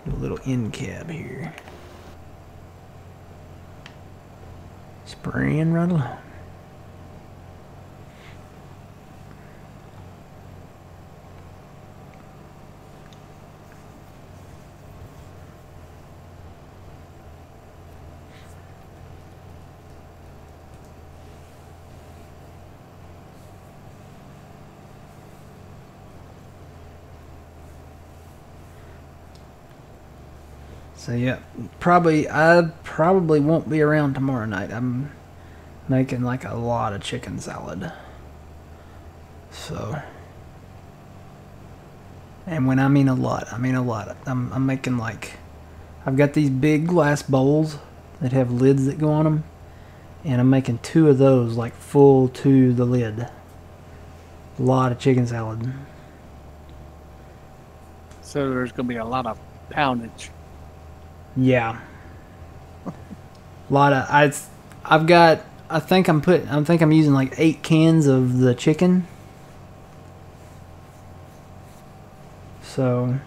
do a little end cab here. Spraying right along. So yeah, I probably won't be around tomorrow night. I'm making like a lot of chicken salad. So, and when I mean a lot, I mean a lot. I'm making like, I've got these big glass bowls that have lids that go on them, and I'm making 2 of those like full to the lid. A lot of chicken salad. So there's going to be a lot of poundage. Yeah. A lot of I think I'm using like 8 cans of the chicken. So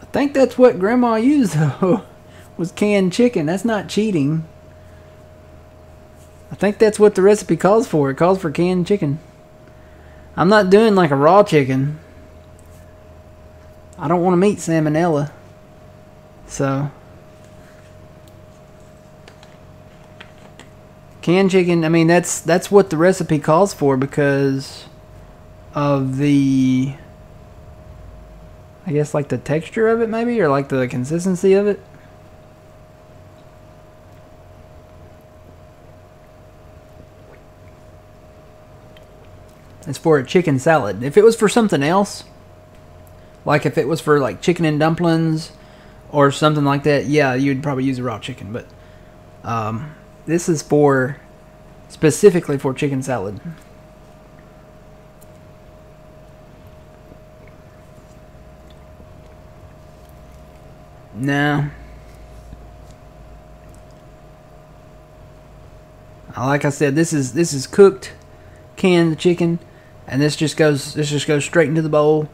I think that's what Grandma used though, was canned chicken. That's not cheating. I think that's what the recipe calls for. It calls for canned chicken. I'm not doing like a raw chicken. I don't want to meet salmonella. So canned chicken, I mean that's what the recipe calls for because of the, I guess like the texture of it maybe, or like the consistency of it. It's for a chicken salad. If it was for something else, like if it was for like chicken and dumplings or something like that, yeah, you'd probably use a raw chicken. But this is for specifically for chicken salad. No. Like I said, this is cooked canned chicken, and this just goes straight into the bowl,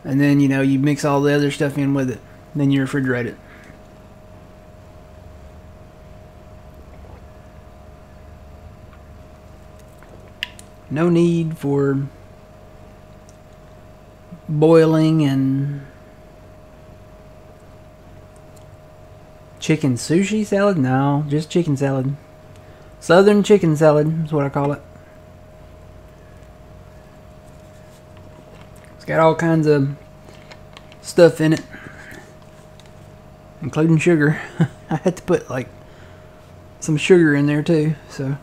and then you know you mix all the other stuff in with it, then you refrigerate it. No need for boiling and chicken sushi salad? No, just chicken salad. Southern chicken salad is what I call it. It's got all kinds of stuff in it, including sugar. I had to put like some sugar in there too, so.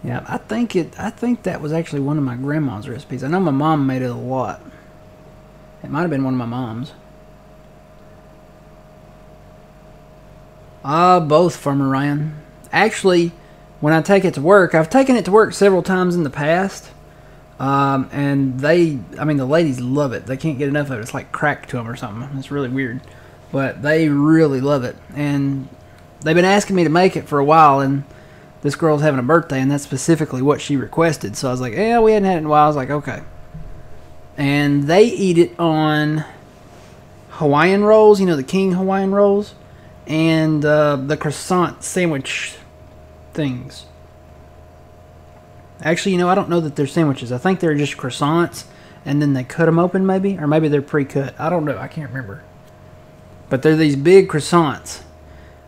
Yeah, I think that was actually one of my grandma's recipes. I know my mom made it a lot. It might have been one of my mom's. Both, Farmer Ryan. Actually, when I take it to work, I've taken it to work several times in the past. And the ladies love it. They can't get enough of it. It's like crack to them or something. It's really weird. But they really love it. And they've been asking me to make it for a while, and this girl's having a birthday, and that's specifically what she requested. So I was like, yeah, we hadn't had it in a while. I was like, okay. And they eat it on Hawaiian rolls, the King Hawaiian rolls, and the croissant sandwich things. Actually, I don't know that they're sandwiches. I think they're just croissants, and then they cut them open maybe, or maybe they're pre-cut. I don't know. I can't remember. But they're these big croissants,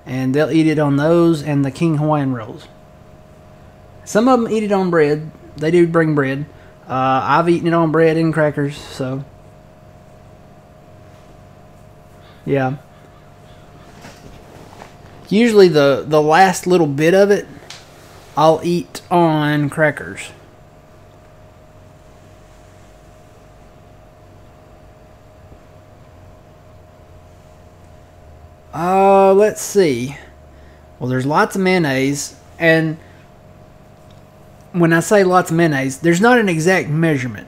and they'll eat it on those and the King Hawaiian rolls. Some of them eat it on bread. They do bring bread. I've eaten it on bread and crackers, so yeah. Usually the last little bit of it I'll eat on crackers. Let's see. Well, there's lots of mayonnaise, and when I say lots of mayonnaise, there's not an exact measurement.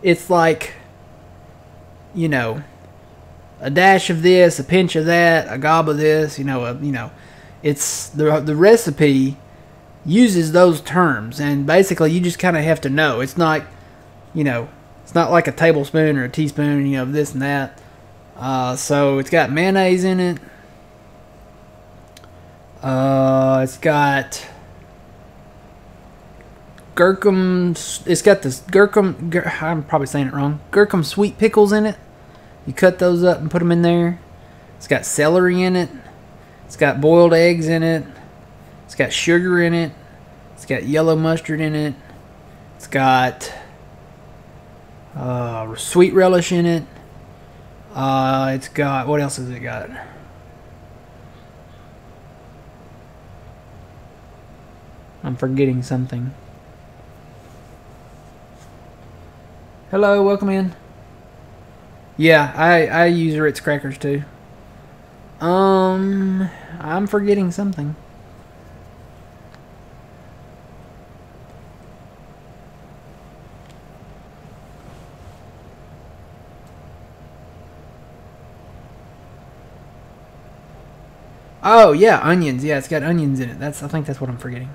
It's like, a dash of this, a pinch of that, a gob of this, it's the recipe uses those terms, and basically you just kind of have to know. It's not, it's not like a tablespoon or a teaspoon, of this and that. So it's got mayonnaise in it. It's got gherkin. It's got this gherkin. I'm probably saying it wrong. Gherkin sweet pickles in it. You cut those up and put them in there. It's got celery in it. It's got boiled eggs in it. It's got sugar in it. It's got yellow mustard in it. It's got sweet relish in it. It's got, what else has it got? I'm forgetting something. Hello, welcome in. Yeah, I use Ritz crackers too. I'm forgetting something. Oh yeah, onions. Yeah, it's got onions in it. I think that's what I'm forgetting.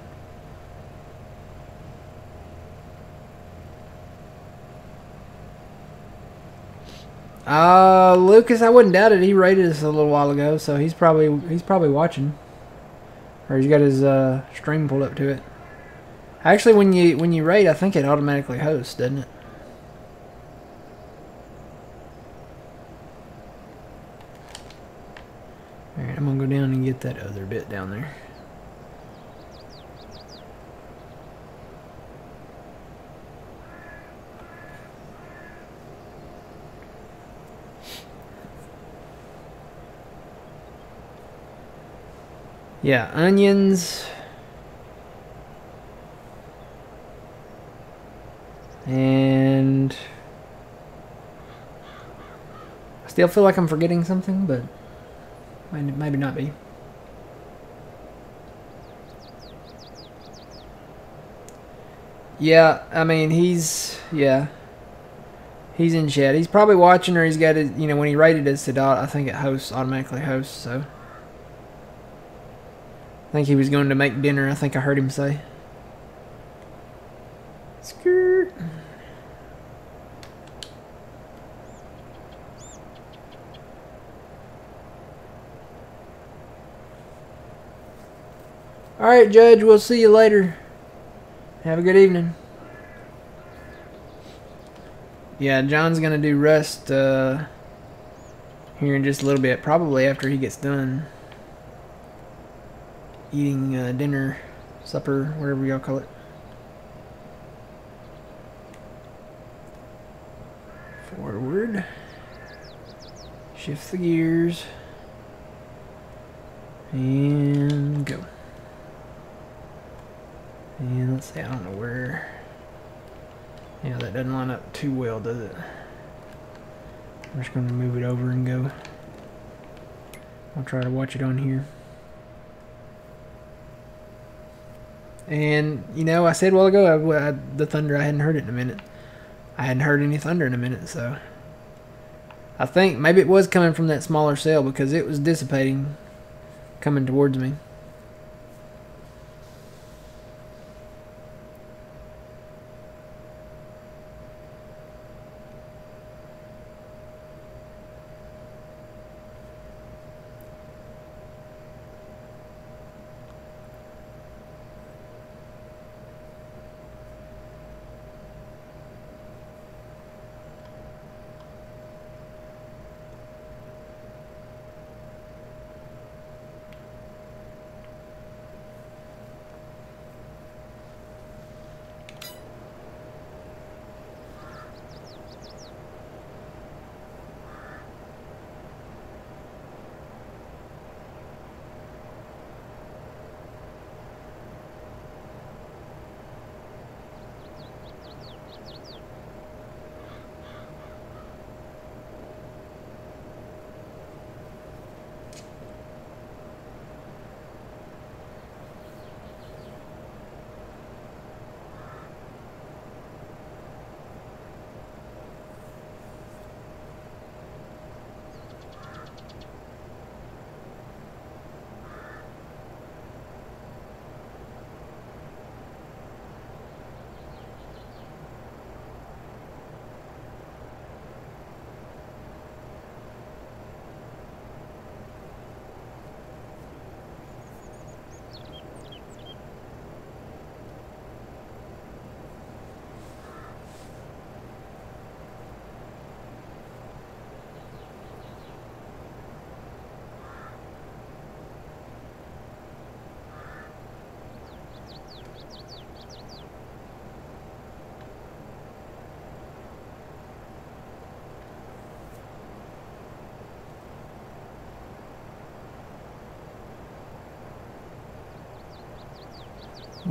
Lucas, I wouldn't doubt it. He rated us a little while ago, so he's probably watching, or he's got his stream pulled up to it. Actually, when you rate, I think it automatically hosts, doesn't it? All right, I'm gonna go down and get that other bit down there. Yeah, onions. And I still feel like I'm forgetting something, but maybe not be. Yeah, I mean, he's in chat. He's probably watching, or he's got his, when he rated us, I think it automatically hosts, so. I think he was going to make dinner, I think I heard him say. Skirt. right, Judge. We'll see you later. Have a good evening. Yeah, John's gonna do Rust here in just a little bit. Probably after he gets done eating dinner, supper, whatever y'all call it. Forward. Shift the gears. And go. And let's see, I don't know where. Yeah, that doesn't line up too well, does it? I'm just going to move it over and go. I'll try to watch it on here. And, you know, I said a while ago, the thunder, I hadn't heard it in a minute. I hadn't heard any thunder in a minute, so. I think maybe it was coming from that smaller cell because it was dissipating, coming towards me.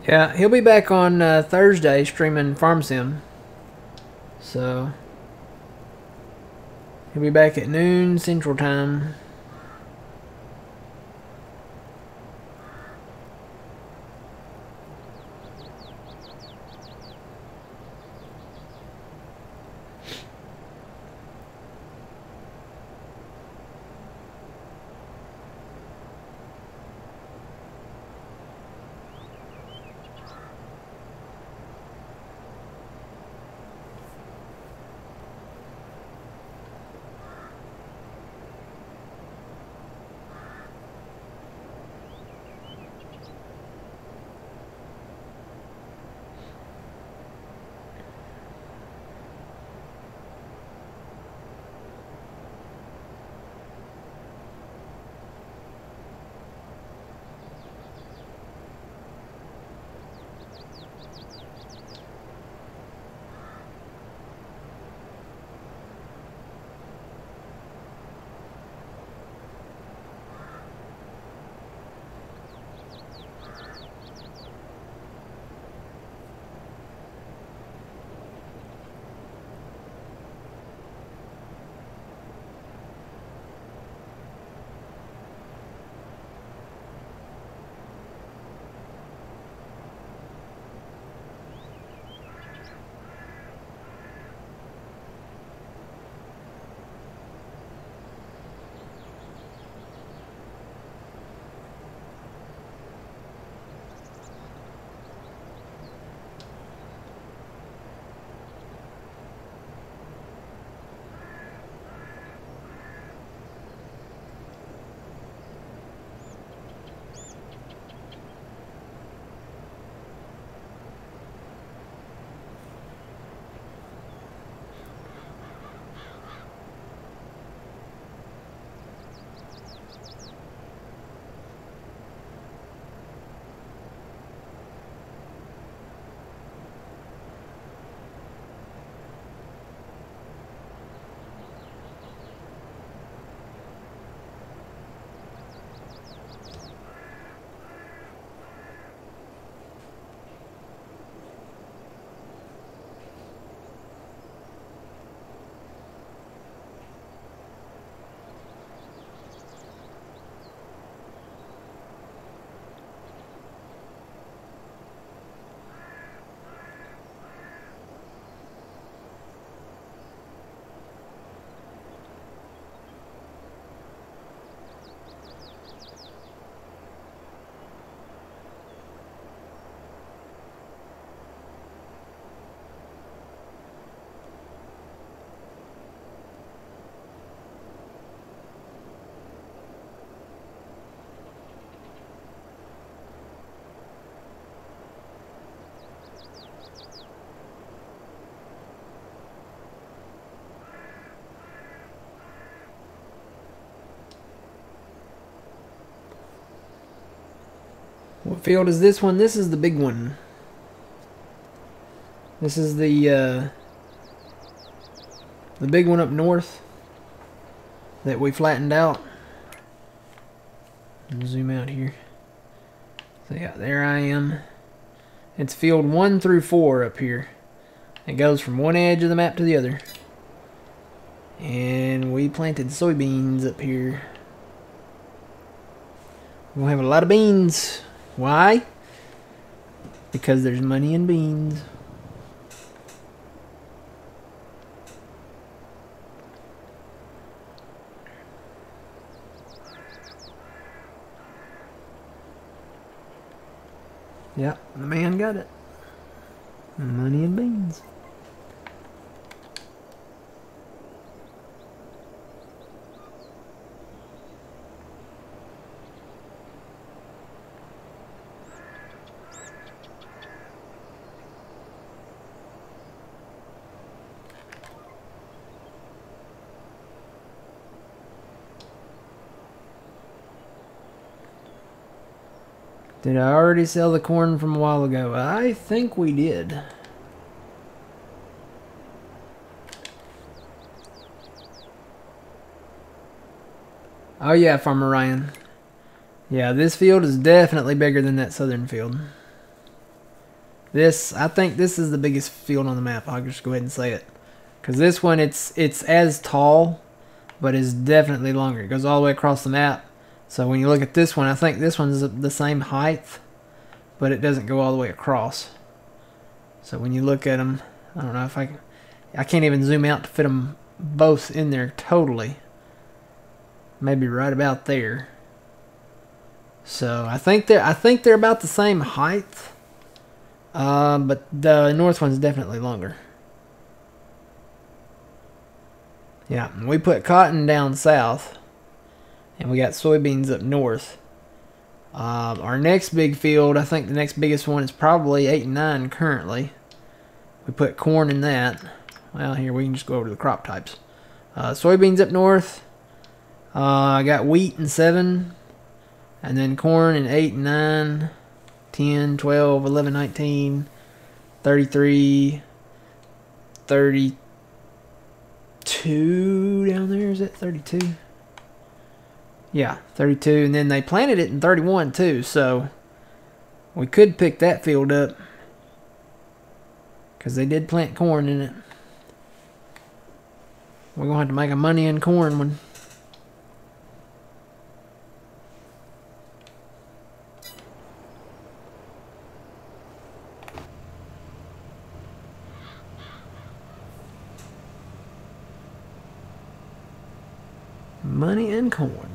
Yeah, he'll be back on Thursday streaming Farm Sim. So, he'll be back at noon Central Time. What field is this one? This is the big one. This is the big one up north that we flattened out. Zoom out here. So yeah, there I am. It's field 1 through 4 up here. It goes from one edge of the map to the other. And we planted soybeans up here. We'll have a lot of beans. Why? Because there's money in beans. Yep, the man got it. Money and beans. Did I already sell the corn from a while ago? I think we did. Oh yeah, Farmer Ryan. Yeah, this field is definitely bigger than that southern field. I think this is the biggest field on the map. I'll just go ahead and say it. Because this one, it's as tall, but it's definitely longer. It goes all the way across the map. So when you look at this one, I think this one's the same height, but it doesn't go all the way across. So when you look at them, I don't know if I can't even zoom out to fit them both in there totally. Maybe right about there. So I think they're about the same height, but the north one's definitely longer. Yeah, we put cotton down south. And we got soybeans up north. Our next big field, I think the next biggest one is probably 8 and 9 currently. We put corn in that. Well, here we can just go over to the crop types. Soybeans up north. I got wheat in 7. And then corn in 8 and 9. 10, 12, 11, 19. 33. 32 down there. Is it 32? Yeah, 32, and then they planted it in 31 too, so we could pick that field up because they did plant corn in it. We're going to have to make a money in corn one. Money in corn.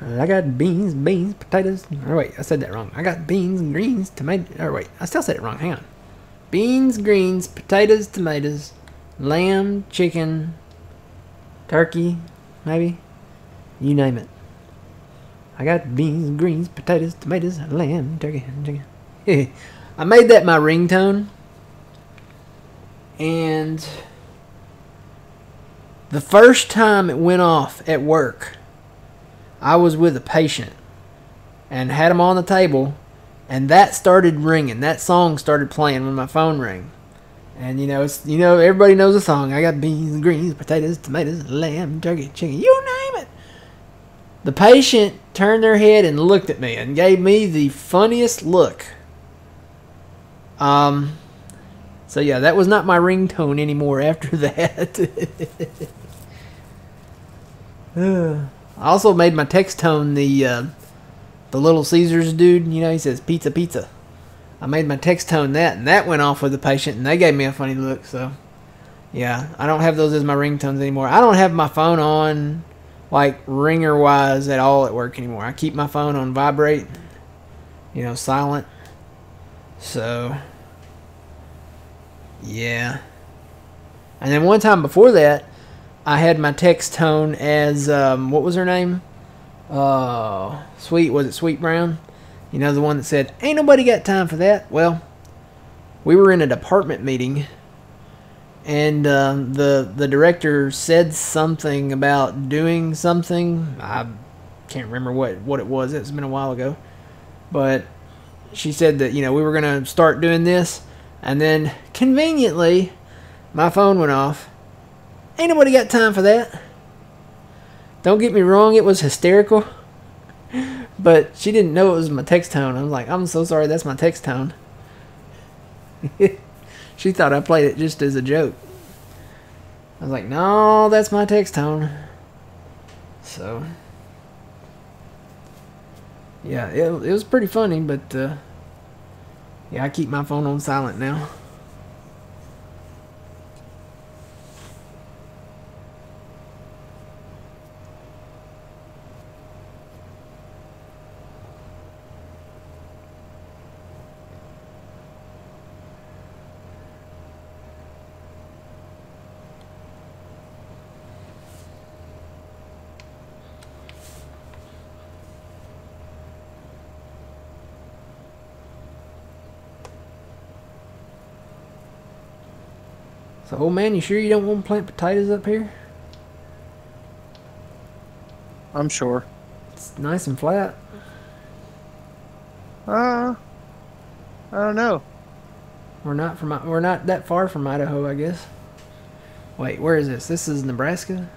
I got beans, potatoes. Or wait, I said that wrong. I got beans, greens, tomatoes. Or wait, I still said it wrong. Hang on. Beans, greens, potatoes, tomatoes, lamb, chicken, turkey, maybe. You name it. I got beans, greens, potatoes, tomatoes, lamb, turkey, chicken. I made that my ringtone. And the first time it went off at work, I was with a patient and had him on the table, and that started ringing. That song started playing when my phone rang. And everybody knows the song. I got beans, greens, potatoes, tomatoes, lamb, turkey, chicken, you name it. The patient turned their head and looked at me and gave me the funniest look. So yeah, that was not my ringtone anymore after that. I also made my text tone the Little Caesars dude. He says pizza, pizza. I made my text tone that, and that went off with the patient, and they gave me a funny look. So, yeah, I don't have those as my ringtones anymore. I don't have my phone on, like, ringer-wise at all at work anymore. I keep my phone on vibrate, silent. So, yeah. And then one time before that, I had my text tone as, what was her name? Was it Sweet Brown? You know, the one that said, "Ain't nobody got time for that." Well, we were in a department meeting, and the director said something about doing something. I can't remember what it was. It's been a while ago. But she said that, we were going to start doing this, and then conveniently, my phone went off. Ain't nobody got time for that. Don't get me wrong, it was hysterical. But she didn't know it was my text tone. I was like, I'm so sorry, that's my text tone. She thought I played it just as a joke. I was like, no, that's my text tone. So, yeah, it was pretty funny, but, yeah, I keep my phone on silent now. So, old man, you sure you don't want to plant potatoes up here? I'm sure. It's nice and flat. I don't know. We're not that far from Idaho, I guess. Wait, where is this? This is Nebraska?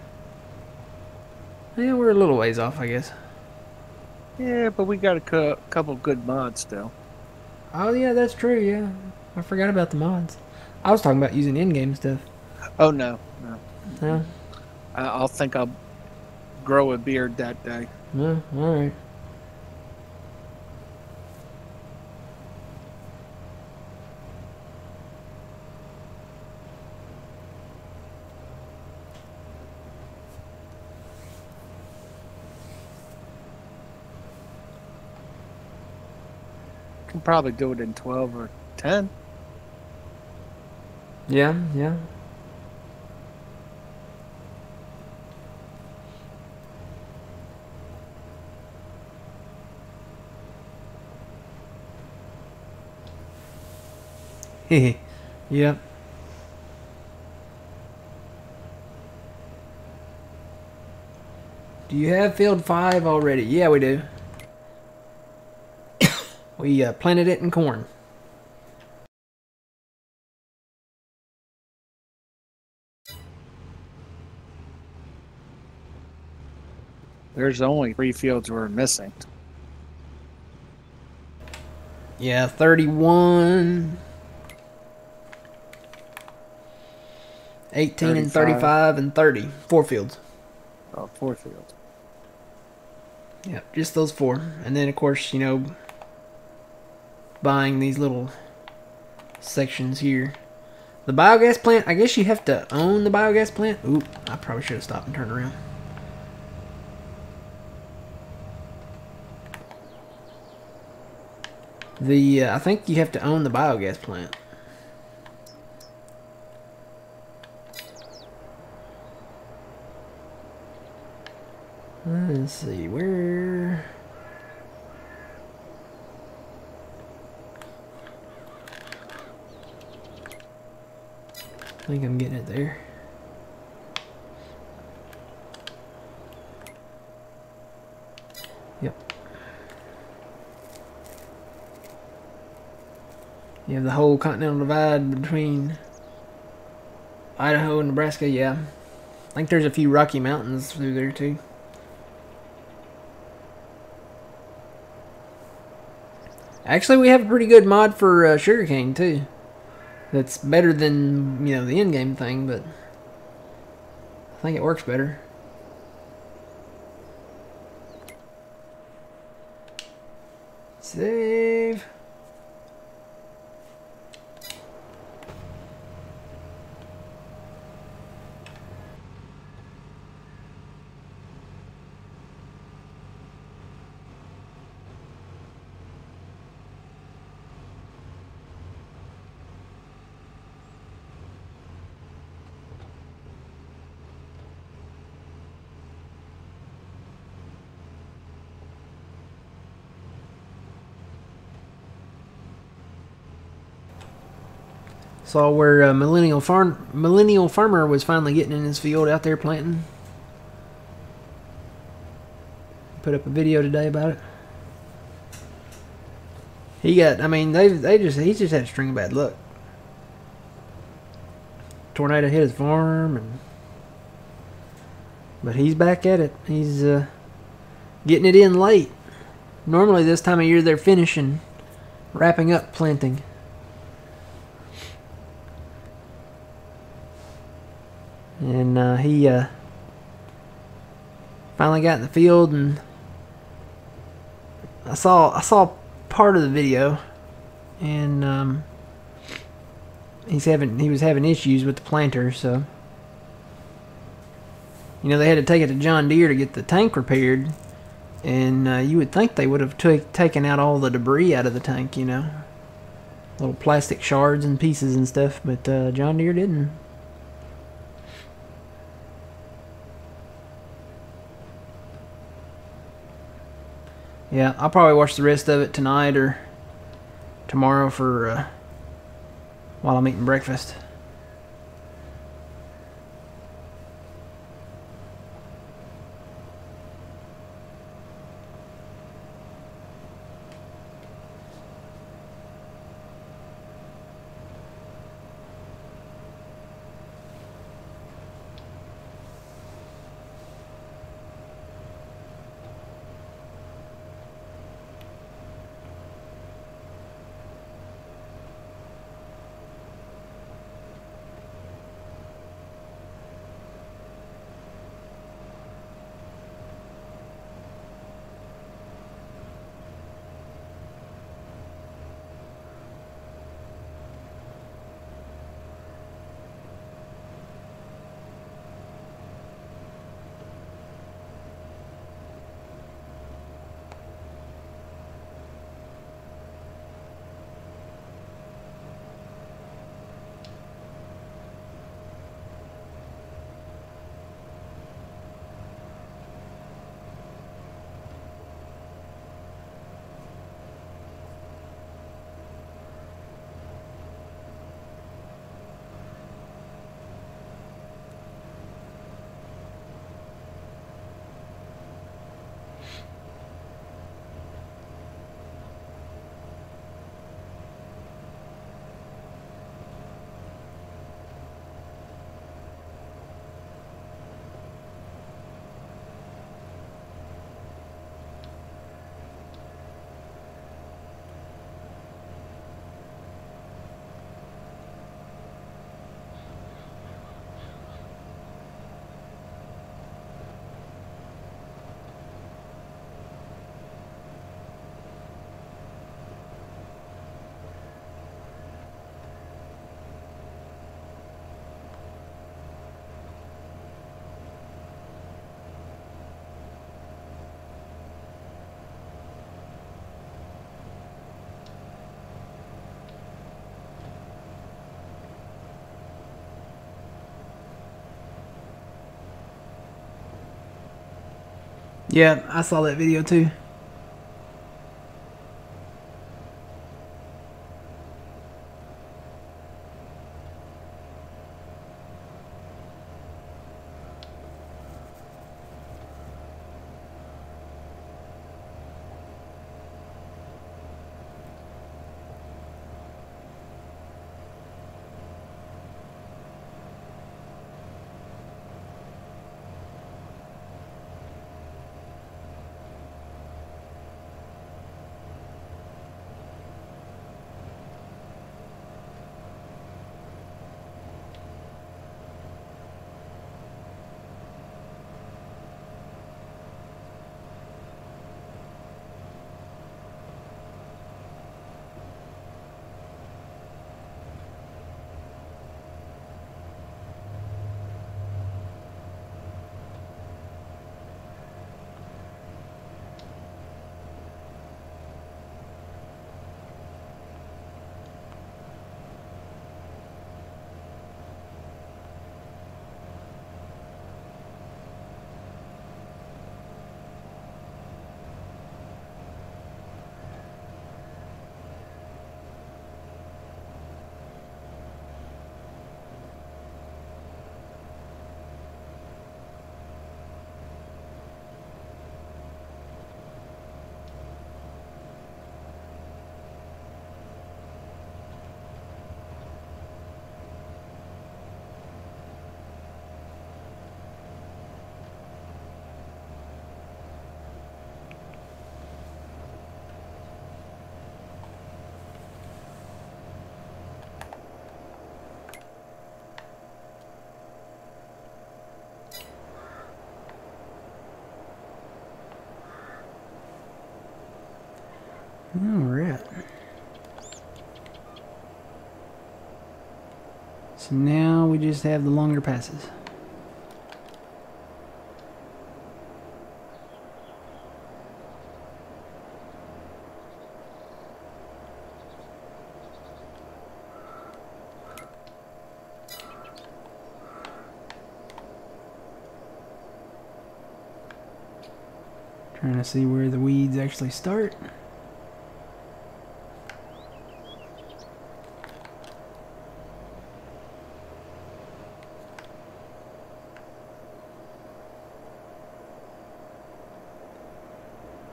Yeah, we're a little ways off, I guess. Yeah, but we got a couple good mods still. Oh, yeah, that's true, yeah. I forgot about the mods. I was talking about using in-game stuff. Oh, no. No? I'll think I'll grow a beard that day. No? Alright. Can probably do it in 12 or 10. Yeah, yeah. Hehe. Yep. Do you have field 5 already? Yeah, we do. We planted it in corn. There's only 3 fields we're missing. Yeah, 31, 18, and 35, and 30. 4 fields. Oh, 4 fields. Yep, just those 4. And then, of course, buying these little sections here. The biogas plant, I guess you have to own the biogas plant. Oop, I probably should have stopped and turned around. I think you have to own the biogas plant. Let's see, where... I think I'm getting it there. Yep. You have the whole continental divide between Idaho and Nebraska, yeah. I think there's a few Rocky Mountains through there too. Actually, we have a pretty good mod for sugarcane too. That's better than, the in-game thing, but I think it works better. Save. Saw where Millennial Farmer was finally getting in his field out there planting. Put up a video today about it. He got, I mean, he's just had a string of bad luck. Tornado hit his farm, but he's back at it. He's getting it in late. Normally this time of year they're finishing, wrapping up planting. And he finally got in the field, and I saw part of the video, and he was having issues with the planter, so they had to take it to John Deere to get the tank repaired, and you would think they would have taken out all the debris out of the tank, little plastic shards and pieces and stuff, but John Deere didn't. Yeah, I'll probably watch the rest of it tonight or tomorrow for while I'm eating breakfast. Yeah, I saw that video too. Alright. So now we just have the longer passes. Trying to see where the weeds actually start.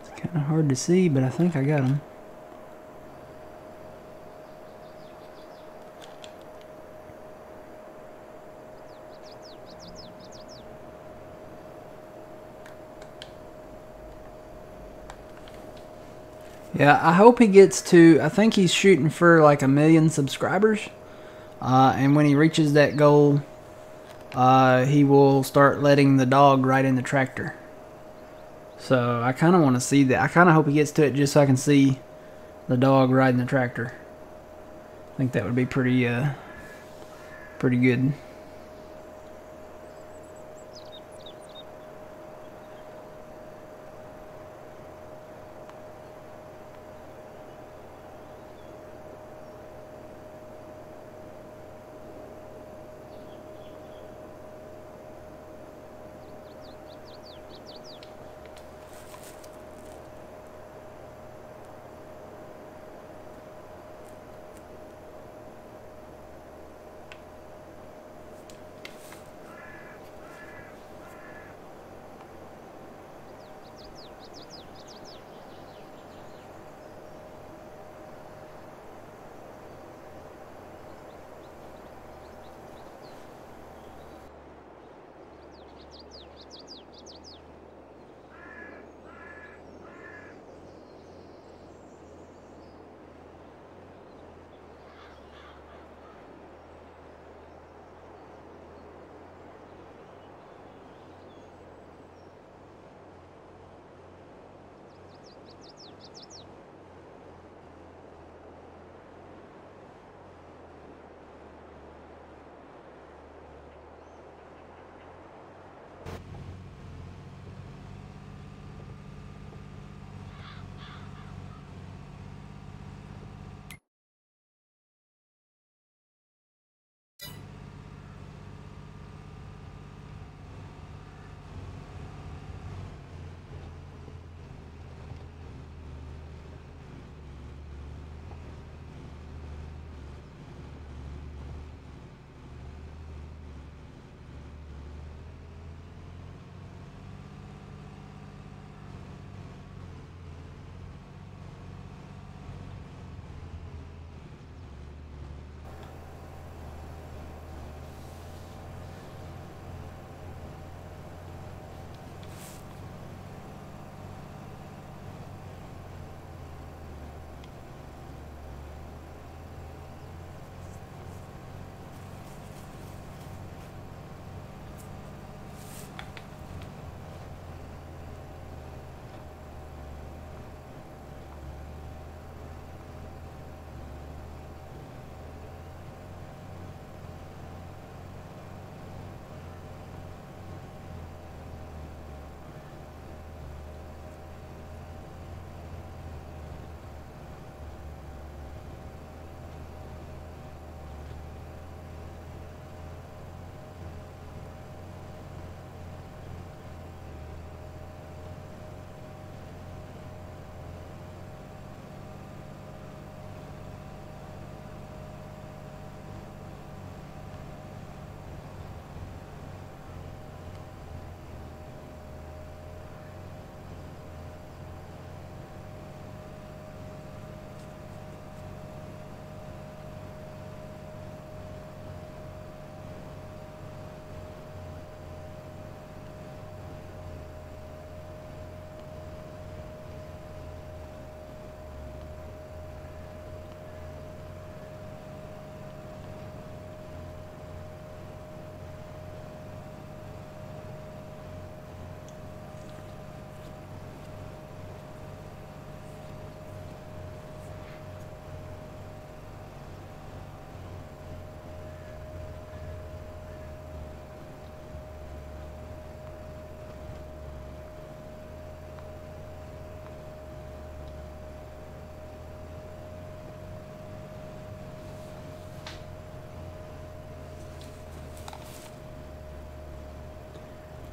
It's kind of hard to see, but I think I got them. Yeah, I hope he gets to, I think he's shooting for like 1 million subscribers. And when he reaches that goal, he will start letting the dog ride in the tractor. So I kind of want to see that. I kind of hope he gets to it just so I can see the dog riding the tractor. I think that would be pretty good.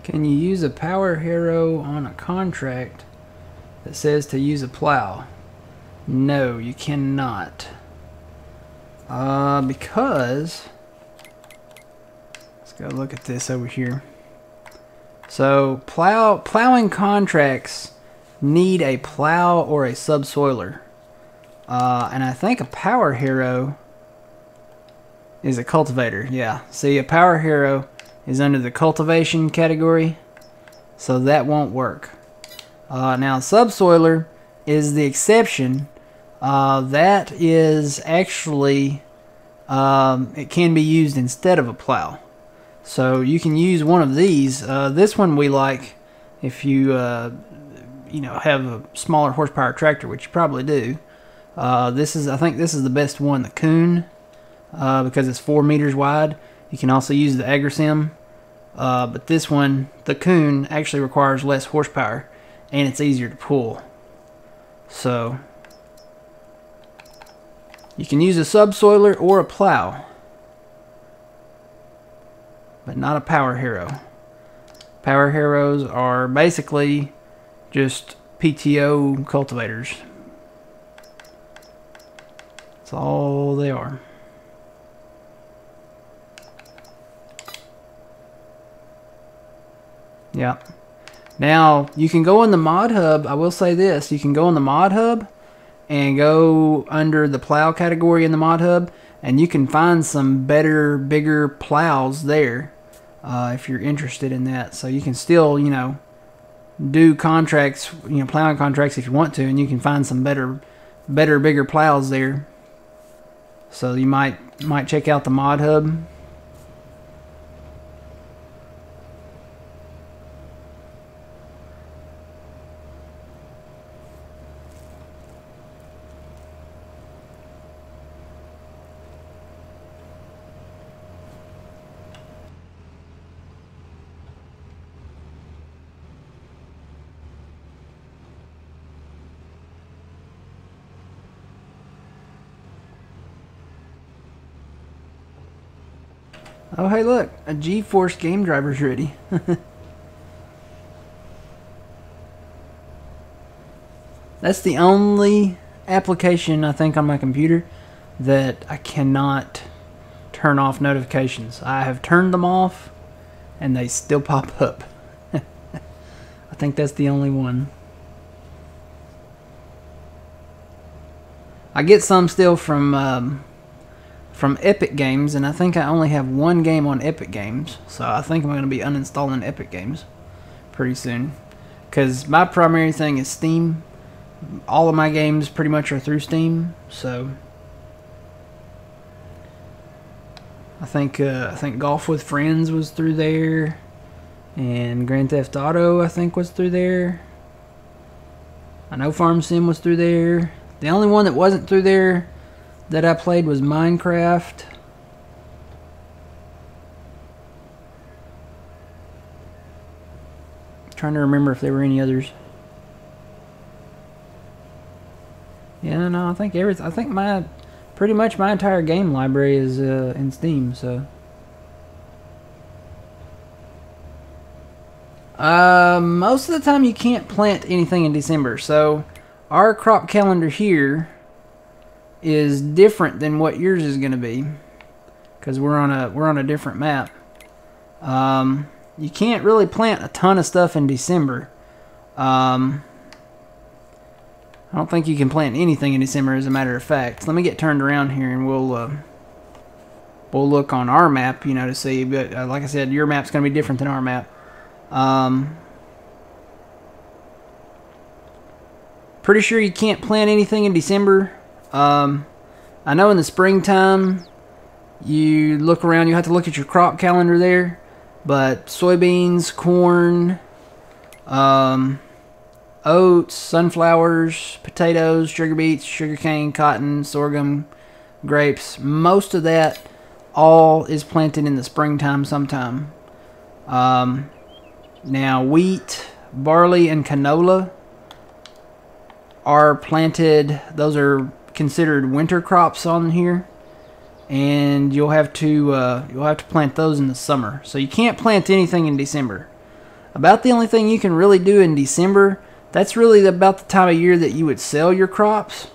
Can you use a power harrow on a contract that says to use a plow? No, you cannot. Because let's go look at this over here. So plowing contracts need a plow or a subsoiler. And I think a power harrow is a cultivator. Yeah, see, a power harrow is under the cultivation category, so that won't work. Now subsoiler is the exception. That is actually it can be used instead of a plow, so you can use one of these. This one we like if you you know, have a smaller horsepower tractor, which you probably do. I think this is the best one, the Coon, because it's 4 meters wide. You can also use the Agrosim, but this one, the Coon, actually requires less horsepower and it's easier to pull. So you can use a subsoiler or a plow, but not a power harrow. Power harrows are basically just PTO cultivators. That's all they are. Yeah. Now, you can go in the mod hub. I will say this. You can go in the mod hub and go under the plow category in the mod hub, and you can find some better, bigger plows there if you're interested in that. So you can still, you know, do contracts, you know, plowing contracts if you want to, and you can find some better, bigger plows there. So you might check out the mod hub. Oh, hey, look, a GeForce game driver's ready. That's the only application, I think, on my computer that I cannot turn off notifications. I have turned them off, and they still pop up. I think that's the only one. I get some still from Epic Games, and I think I only have one game on Epic Games, so I think I'm going to be uninstalling Epic Games pretty soon, because my primary thing is Steam. All of my games pretty much are through Steam, so I think Golf with Friends was through there, and Grand Theft Auto I think was through there. I know Farm Sim was through there. The only one that wasn't through there that I played was Minecraft. Trying to remember if there were any others. Yeah, no, I think pretty much my entire game library is in Steam. So, most of the time you can't plant anything in December. So, our crop calendar here is different than what yours is going to be, because we're on a different map. You can't really plant a ton of stuff in December. I don't think you can plant anything in December, as a matter of fact. So let me get turned around here, and we'll look on our map, you know, to see. But like I said, your map's going to be different than our map. Pretty sure you can't plant anything in December. I know in the springtime you look around, you have to look at your crop calendar there, but soybeans, corn, oats, sunflowers, potatoes, sugar beets, sugarcane, cotton, sorghum, grapes, most of that all is planted in the springtime sometime. Now wheat, barley, and canola are planted. Those are considered winter crops on here, and you'll have to plant those in the summer. So you can't plant anything in December. about the only thing you can really do in December. That's really about the time of year that you would sell your crops.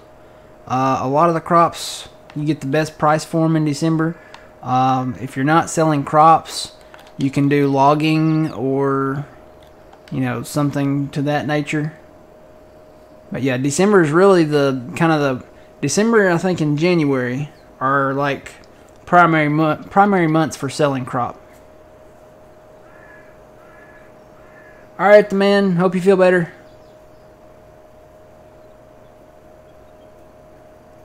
A lot of the crops, you get the best price for them in December. If you're not selling crops, you can do logging or, something to that nature. But yeah, December is really December, I think, and January are like primary months for selling crop. All right, the man. Hope you feel better.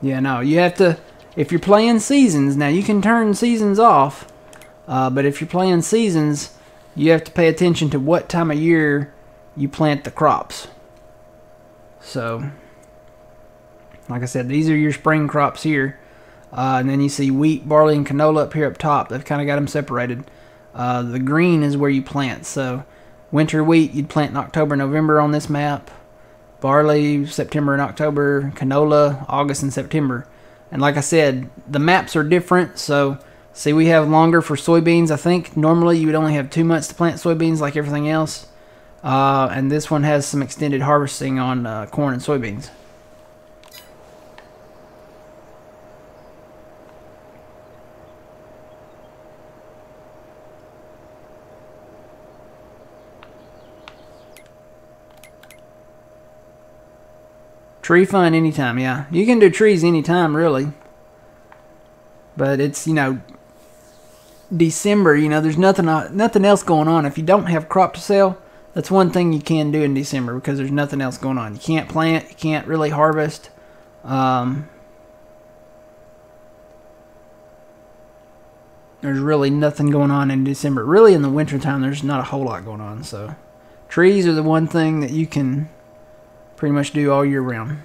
Yeah, no, you have to. If you're playing seasons, now you can turn seasons off, but if you're playing seasons, you have to pay attention to what time of year you plant the crops. So, like I said, these are your spring crops here. And then you see wheat, barley, and canola up here up top. They've kind of got them separated. The green is where you plant. So, winter wheat, you'd plant in October, November on this map. Barley, September and October. Canola, August and September. And like I said, the maps are different. So, see, we have longer for soybeans. I think normally you would only have 2 months to plant soybeans like everything else. And this one has some extended harvesting on corn and soybeans. Tree fun anytime, yeah. You can do trees anytime, really. But it's, December, there's nothing else going on. If you don't have crop to sell, that's one thing you can do in December because there's nothing else going on. You can't plant, you can't really harvest. There's really nothing going on in December. Really, in the wintertime, there's not a whole lot going on. So, trees are the one thing that you can pretty much do all year round.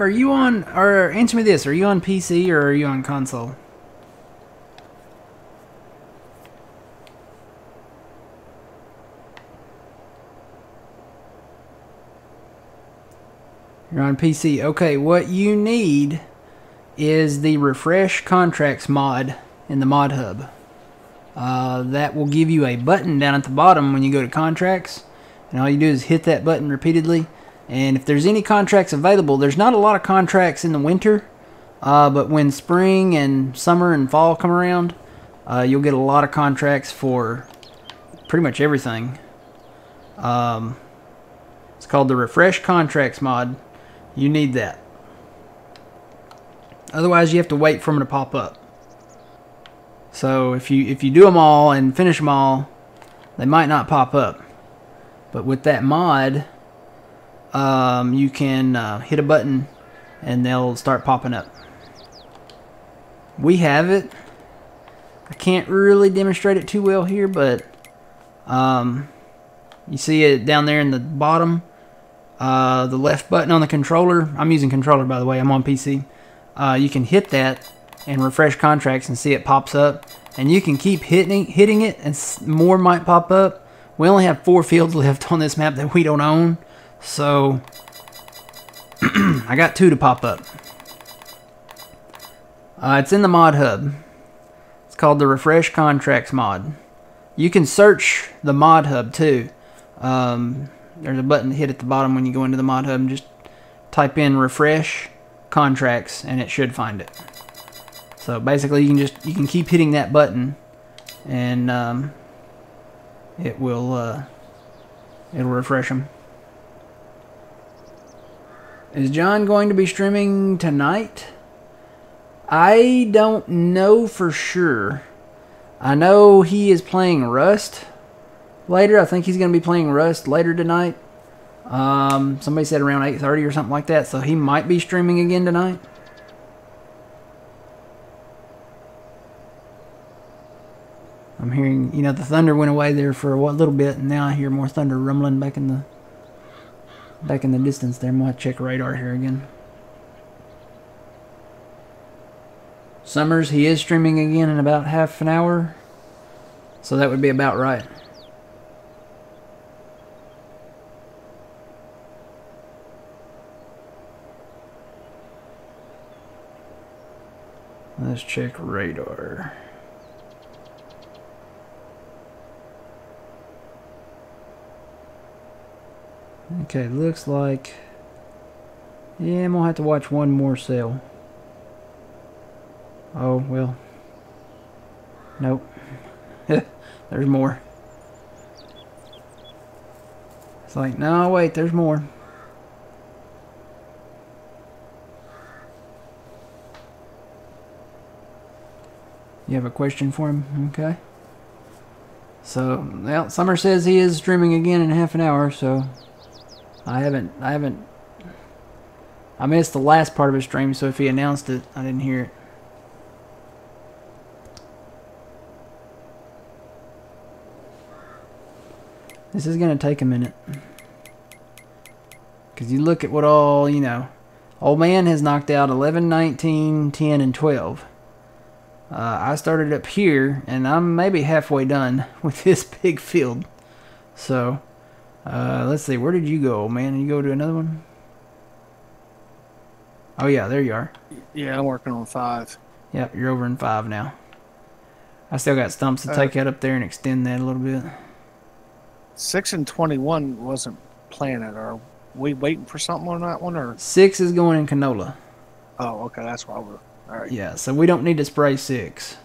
Chuck, are you on, or answer me this, are you on PC or are you on console? You're on PC. Okay, what you need is the refresh contracts mod in the mod hub. That will give you a button down at the bottom when you go to contracts, and all you do is hit that button repeatedly. And if there's any contracts available, there's not a lot of contracts in the winter, but when spring and summer and fall come around, you'll get a lot of contracts for pretty much everything. It's called the refresh contracts mod. You need that. Otherwise, you have to wait for them to pop up. So if you do them all and finish them all, they might not pop up. But with that mod, you can hit a button and they'll start popping up. We have it. I can't really demonstrate it too well here, but you see it down there in the bottom, the left button on the controller. I'm using controller, by the way. I'm on PC. You can hit that and refresh contracts and see it pops up, and you can keep hitting it and more might pop up. We only have 4 fields left on this map that we don't own, so I got 2 to pop up. It's in the mod hub. It's called the refresh contracts mod. You can search the mod hub too. There's a button to hit at the bottom when you go into the mod hub, and just type in refresh contracts and it should find it. So basically you can keep hitting that button and it'll refresh them. Is John going to be streaming tonight? I don't know for sure. I know he is playing Rust later. I think he's going to be playing Rust later tonight. Somebody said around 8:30 or something like that, so he might be streaming again tonight. I'm hearing, the thunder went away there for a little bit, and now I hear more thunder rumbling back in the distance there. I'm going to check radar here again. Summers, he is streaming again in about half an hour, so that would be about right. Let's check radar. Okay, looks like... yeah, I'm gonna have to watch one more cell. Oh, well. Nope. There's more. It's like, no, wait, there's more. You have a question for him? Okay. So, well, Summer says he is streaming again in half an hour, so I missed the last part of his stream, so if he announced it, I didn't hear it. This is going to take a minute. Because you look at what all, Old Man has knocked out 11, 19, 10, and 12. I started up here, and I'm maybe halfway done with this big field. So, let's see. Where did you go, Old Man? Did you go to another one? Oh, yeah, there you are. Yeah, I'm working on 5. Yep, you're over in 5 now. I still got stumps to take out up there and extend that a little bit. 6 and 21 wasn't planted. Are we waiting for something on that one, or 6 is going in canola. Oh, okay, that's why we're all right. Yeah, so we don't need to spray 6.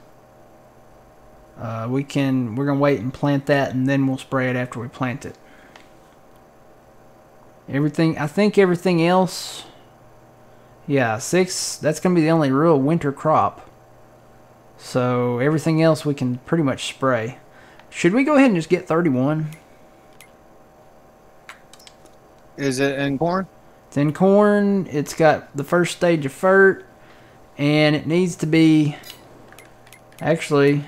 We're gonna wait and plant that, and then we'll spray it after we plant it. I think everything else. Yeah, 6. That's gonna be the only real winter crop. So everything else we can pretty much spray. Should we go ahead and just get 31? Is it in corn? It's in corn. It's got the first stage of fert, and it needs to be... Actually,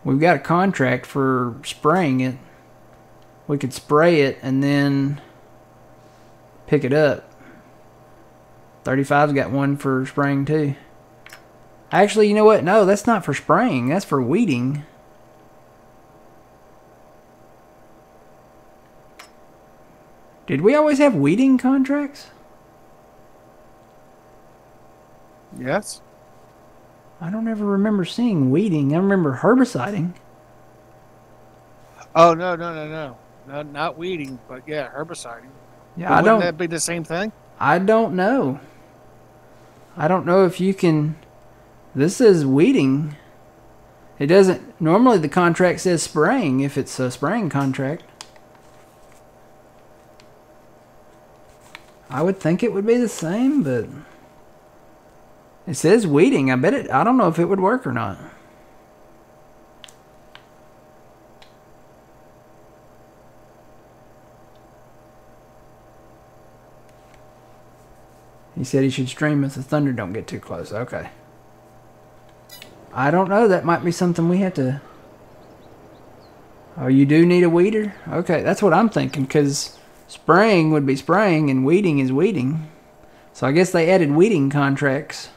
we've got a contract for spraying it. We could spray it and then pick it up. 35's got one for spraying too. Actually, you know what? No, that's not for spraying. That's for weeding. Did we always have weeding contracts? Yes. I don't ever remember seeing weeding. I remember herbiciding. Oh, no. Not weeding, but yeah, herbiciding. Yeah, But wouldn't that be the same thing? I don't know. I don't know if you can... This is weeding. It doesn't... Normally the contract says spraying if it's a spraying contract. I would think it would be the same, but... It says weeding. I bet it... I don't know if it would work or not. He said he should stream if the thunder don't get too close. Okay. I don't know. That might be something we have to... Oh, you do need a weeder? Okay, that's what I'm thinking, because spraying would be spraying and weeding is weeding. So I guess they added weeding contracts.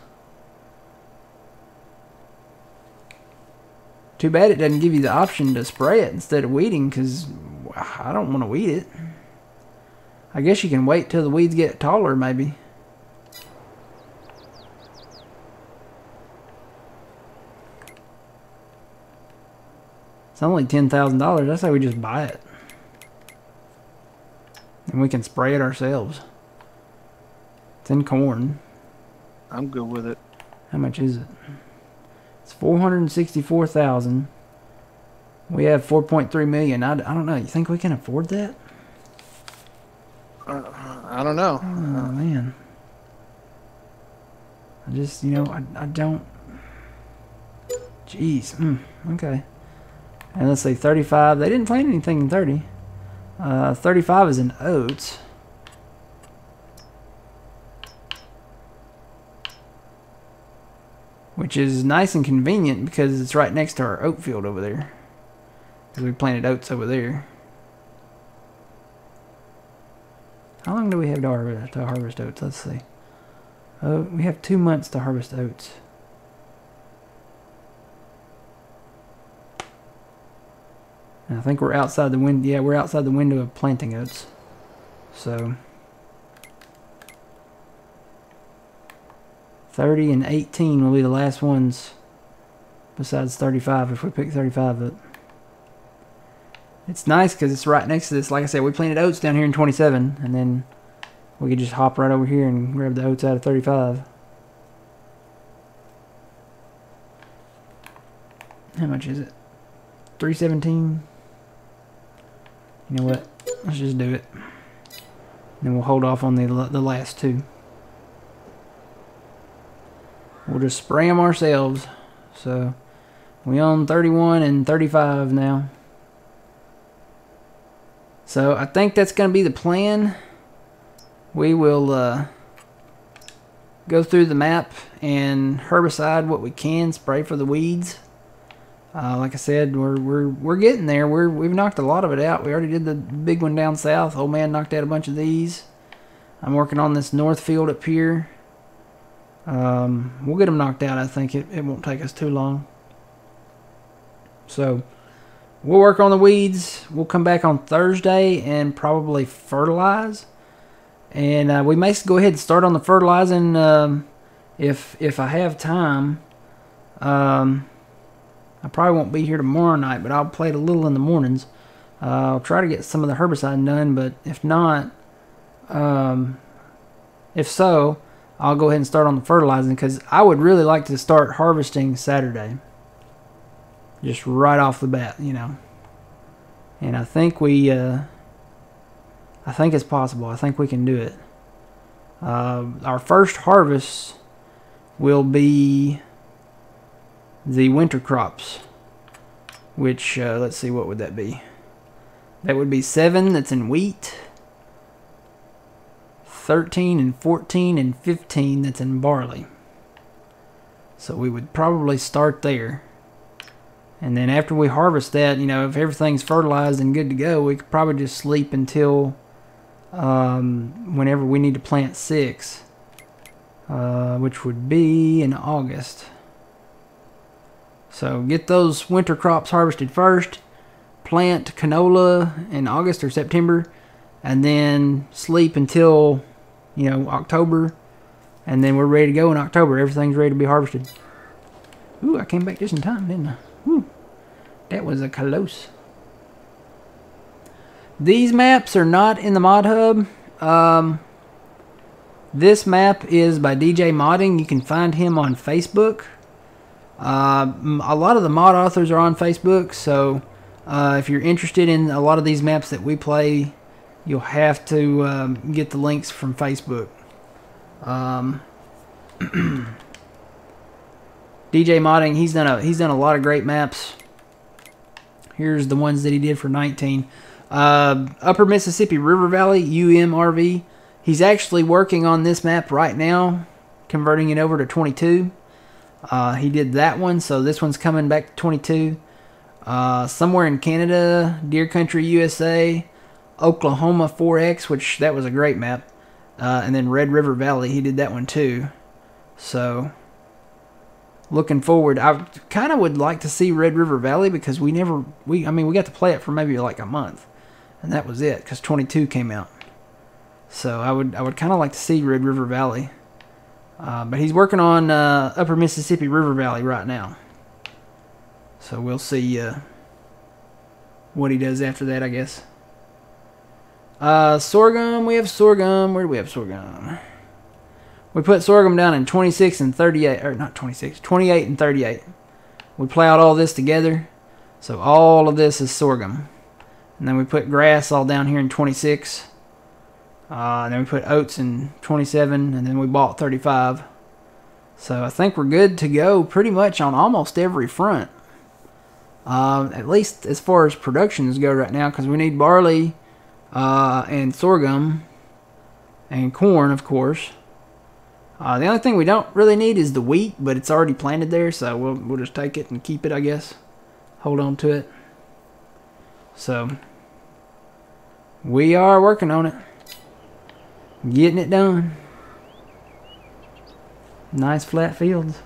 Too bad it doesn't give you the option to spray it instead of weeding, because I don't want to weed it. I guess you can wait till the weeds get taller, maybe. It's only $10,000. I say we just buy it. And we can spray it ourselves. It's in corn. I'm good with it. How much is it? It's $464,000. We have $4.3 million. I don't know. You think we can afford that? I don't know. Oh, man. I just, you know, I don't... Jeez. Okay. And let's say 35. They didn't plant anything in 30. 35 is in oats. Which is nice and convenient because it's right next to our oat field over there. Because we planted oats over there. How long do we have to harvest oats? Let's see. Oh, we have 2 months to harvest oats. And I think we're outside the window. Yeah, we're outside the window of planting oats. So 30 and 18 will be the last ones besides 35 if we pick 35 up. It's nice because it's right next to this. Like I said, we planted oats down here in 27, and then we could just hop right over here and grab the oats out of 35. How much is it? 317. You know what? Let's just do it. Then we'll hold off on the last two. We'll just spray them ourselves. So we own 31 and 35 now. So I think that's going to be the plan. We will go through the map and herbicide what we can, spray for the weeds. Like I said, we're getting there. We've knocked a lot of it out. We already did the big one down south. Old man knocked out a bunch of these. I'm working on this north field up here. We'll get them knocked out. I think it won't take us too long. So we'll work on the weeds. We'll come back on Thursday and probably fertilize. And we may go ahead and start on the fertilizing if I have time. I probably won't be here tomorrow night, but I'll play it a little in the mornings. I'll try to get some of the herbicide done, but if not, if so, I'll go ahead and start on the fertilizing because I would really like to start harvesting Saturday. Just right off the bat, you know. And I think I think it's possible. I think we can do it. Our first harvest will be the winter crops, which let's see, what would that be? That would be 7 that's in wheat, 13 and 14 and 15 that's in barley. So we would probably start there, and then after we harvest that, you know, if everything's fertilized and good to go, we could probably just sleep until whenever we need to plant 6. which would be in August. So get those winter crops harvested first, plant canola in August or September, and then sleep until, October, and then we're ready to go in October. Everything's ready to be harvested. Ooh, I came back just in time, didn't I? Ooh, that was a close. These maps are not in the mod hub. This map is by DJ Modding. You can find him on Facebook. A lot of the mod authors are on Facebook, so if you're interested in a lot of these maps that we play, you'll have to get the links from Facebook. DJ Modding, he's done a lot of great maps. Here's the ones that he did for 19. Upper Mississippi River Valley, UMRV. He's actually working on this map right now, converting it over to 22. He did that one, so this one's coming back to 22. Somewhere in Canada, Deer Country, USA, Oklahoma 4X, which that was a great map. And then Red River Valley, he did that one too. So, looking forward, I kind of would like to see Red River Valley because we got to play it for maybe like a month, and that was it because 22 came out. So I would kind of like to see Red River Valley, but he's working on Upper Mississippi River Valley right now. So we'll see what he does after that, I guess. Sorghum, we have sorghum. Where do we have sorghum? We put sorghum down in 26 and 38, or not 26, 28 and 38. We plowed all this together, so all of this is sorghum. And then we put grass all down here in 26. And then we put oats in 27, and then we bought 35. So I think we're good to go pretty much on almost every front. At least as far as productions go right now, because we need barley and sorghum and corn, of course. The only thing we don't really need is the wheat, but it's already planted there, so we'll just take it and keep it, I guess. Hold on to it. So we are working on it. Getting it done. Nice flat fields.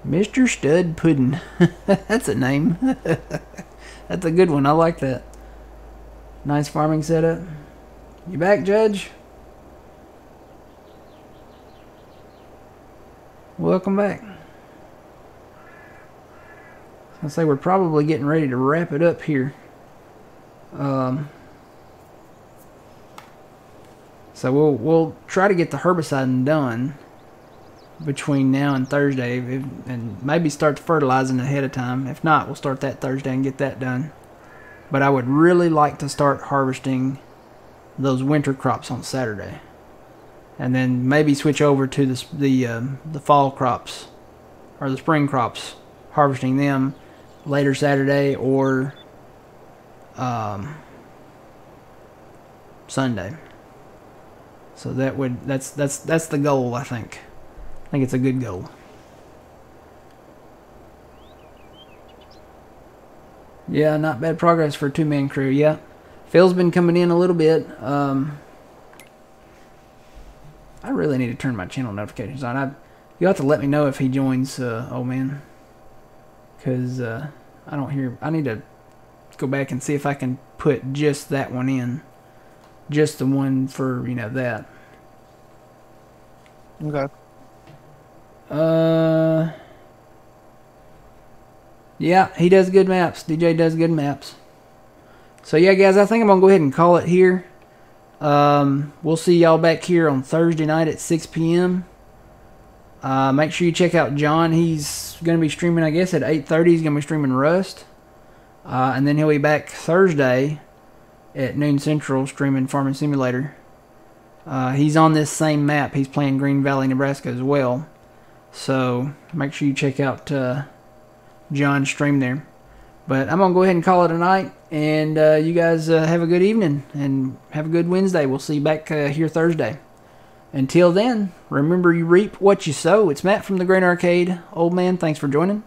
Mr. Stud Puddin'. That's a name. That's a good one. I like that. Nice farming setup. You back, Judge? Welcome back. I say we're probably getting ready to wrap it up here. So we'll try to get the herbicide done between now and Thursday, and maybe start the fertilizing ahead of time. If not, we'll start that Thursday and get that done. But I would really like to start harvesting those winter crops on Saturday, and then maybe switch over to the fall crops or the spring crops, harvesting them later Saturday or Sunday. So that's the goal, I think. I think it's a good goal. Yeah, not bad progress for a two-man crew. Yeah, Phil's been coming in a little bit. I really need to turn my channel notifications on. You'll have to let me know if he joins, old man, because I don't hear. I need to go back and see if I can put just that one in, just the one for that. Okay. Yeah, he does good maps. DJ does good maps. So yeah, guys, I think I'm gonna go ahead and call it here. We'll see y'all back here on Thursday night at 6 p.m. Make sure you check out John. He's gonna be streaming, I guess, at 8:30. He's gonna be streaming Rust, and then he'll be back Thursday at noon Central streaming Farming Simulator. He's on this same map. He's playing Green Valley, Nebraska as well. So make sure you check out John's stream there. But I'm going to go ahead and call it a night. And you guys have a good evening and have a good Wednesday. We'll see you back here Thursday. Until then, remember you reap what you sow. It's Matt from the Great Arcade. Old man, thanks for joining.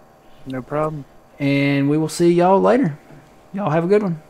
No problem. And we will see y'all later. Y'all have a good one.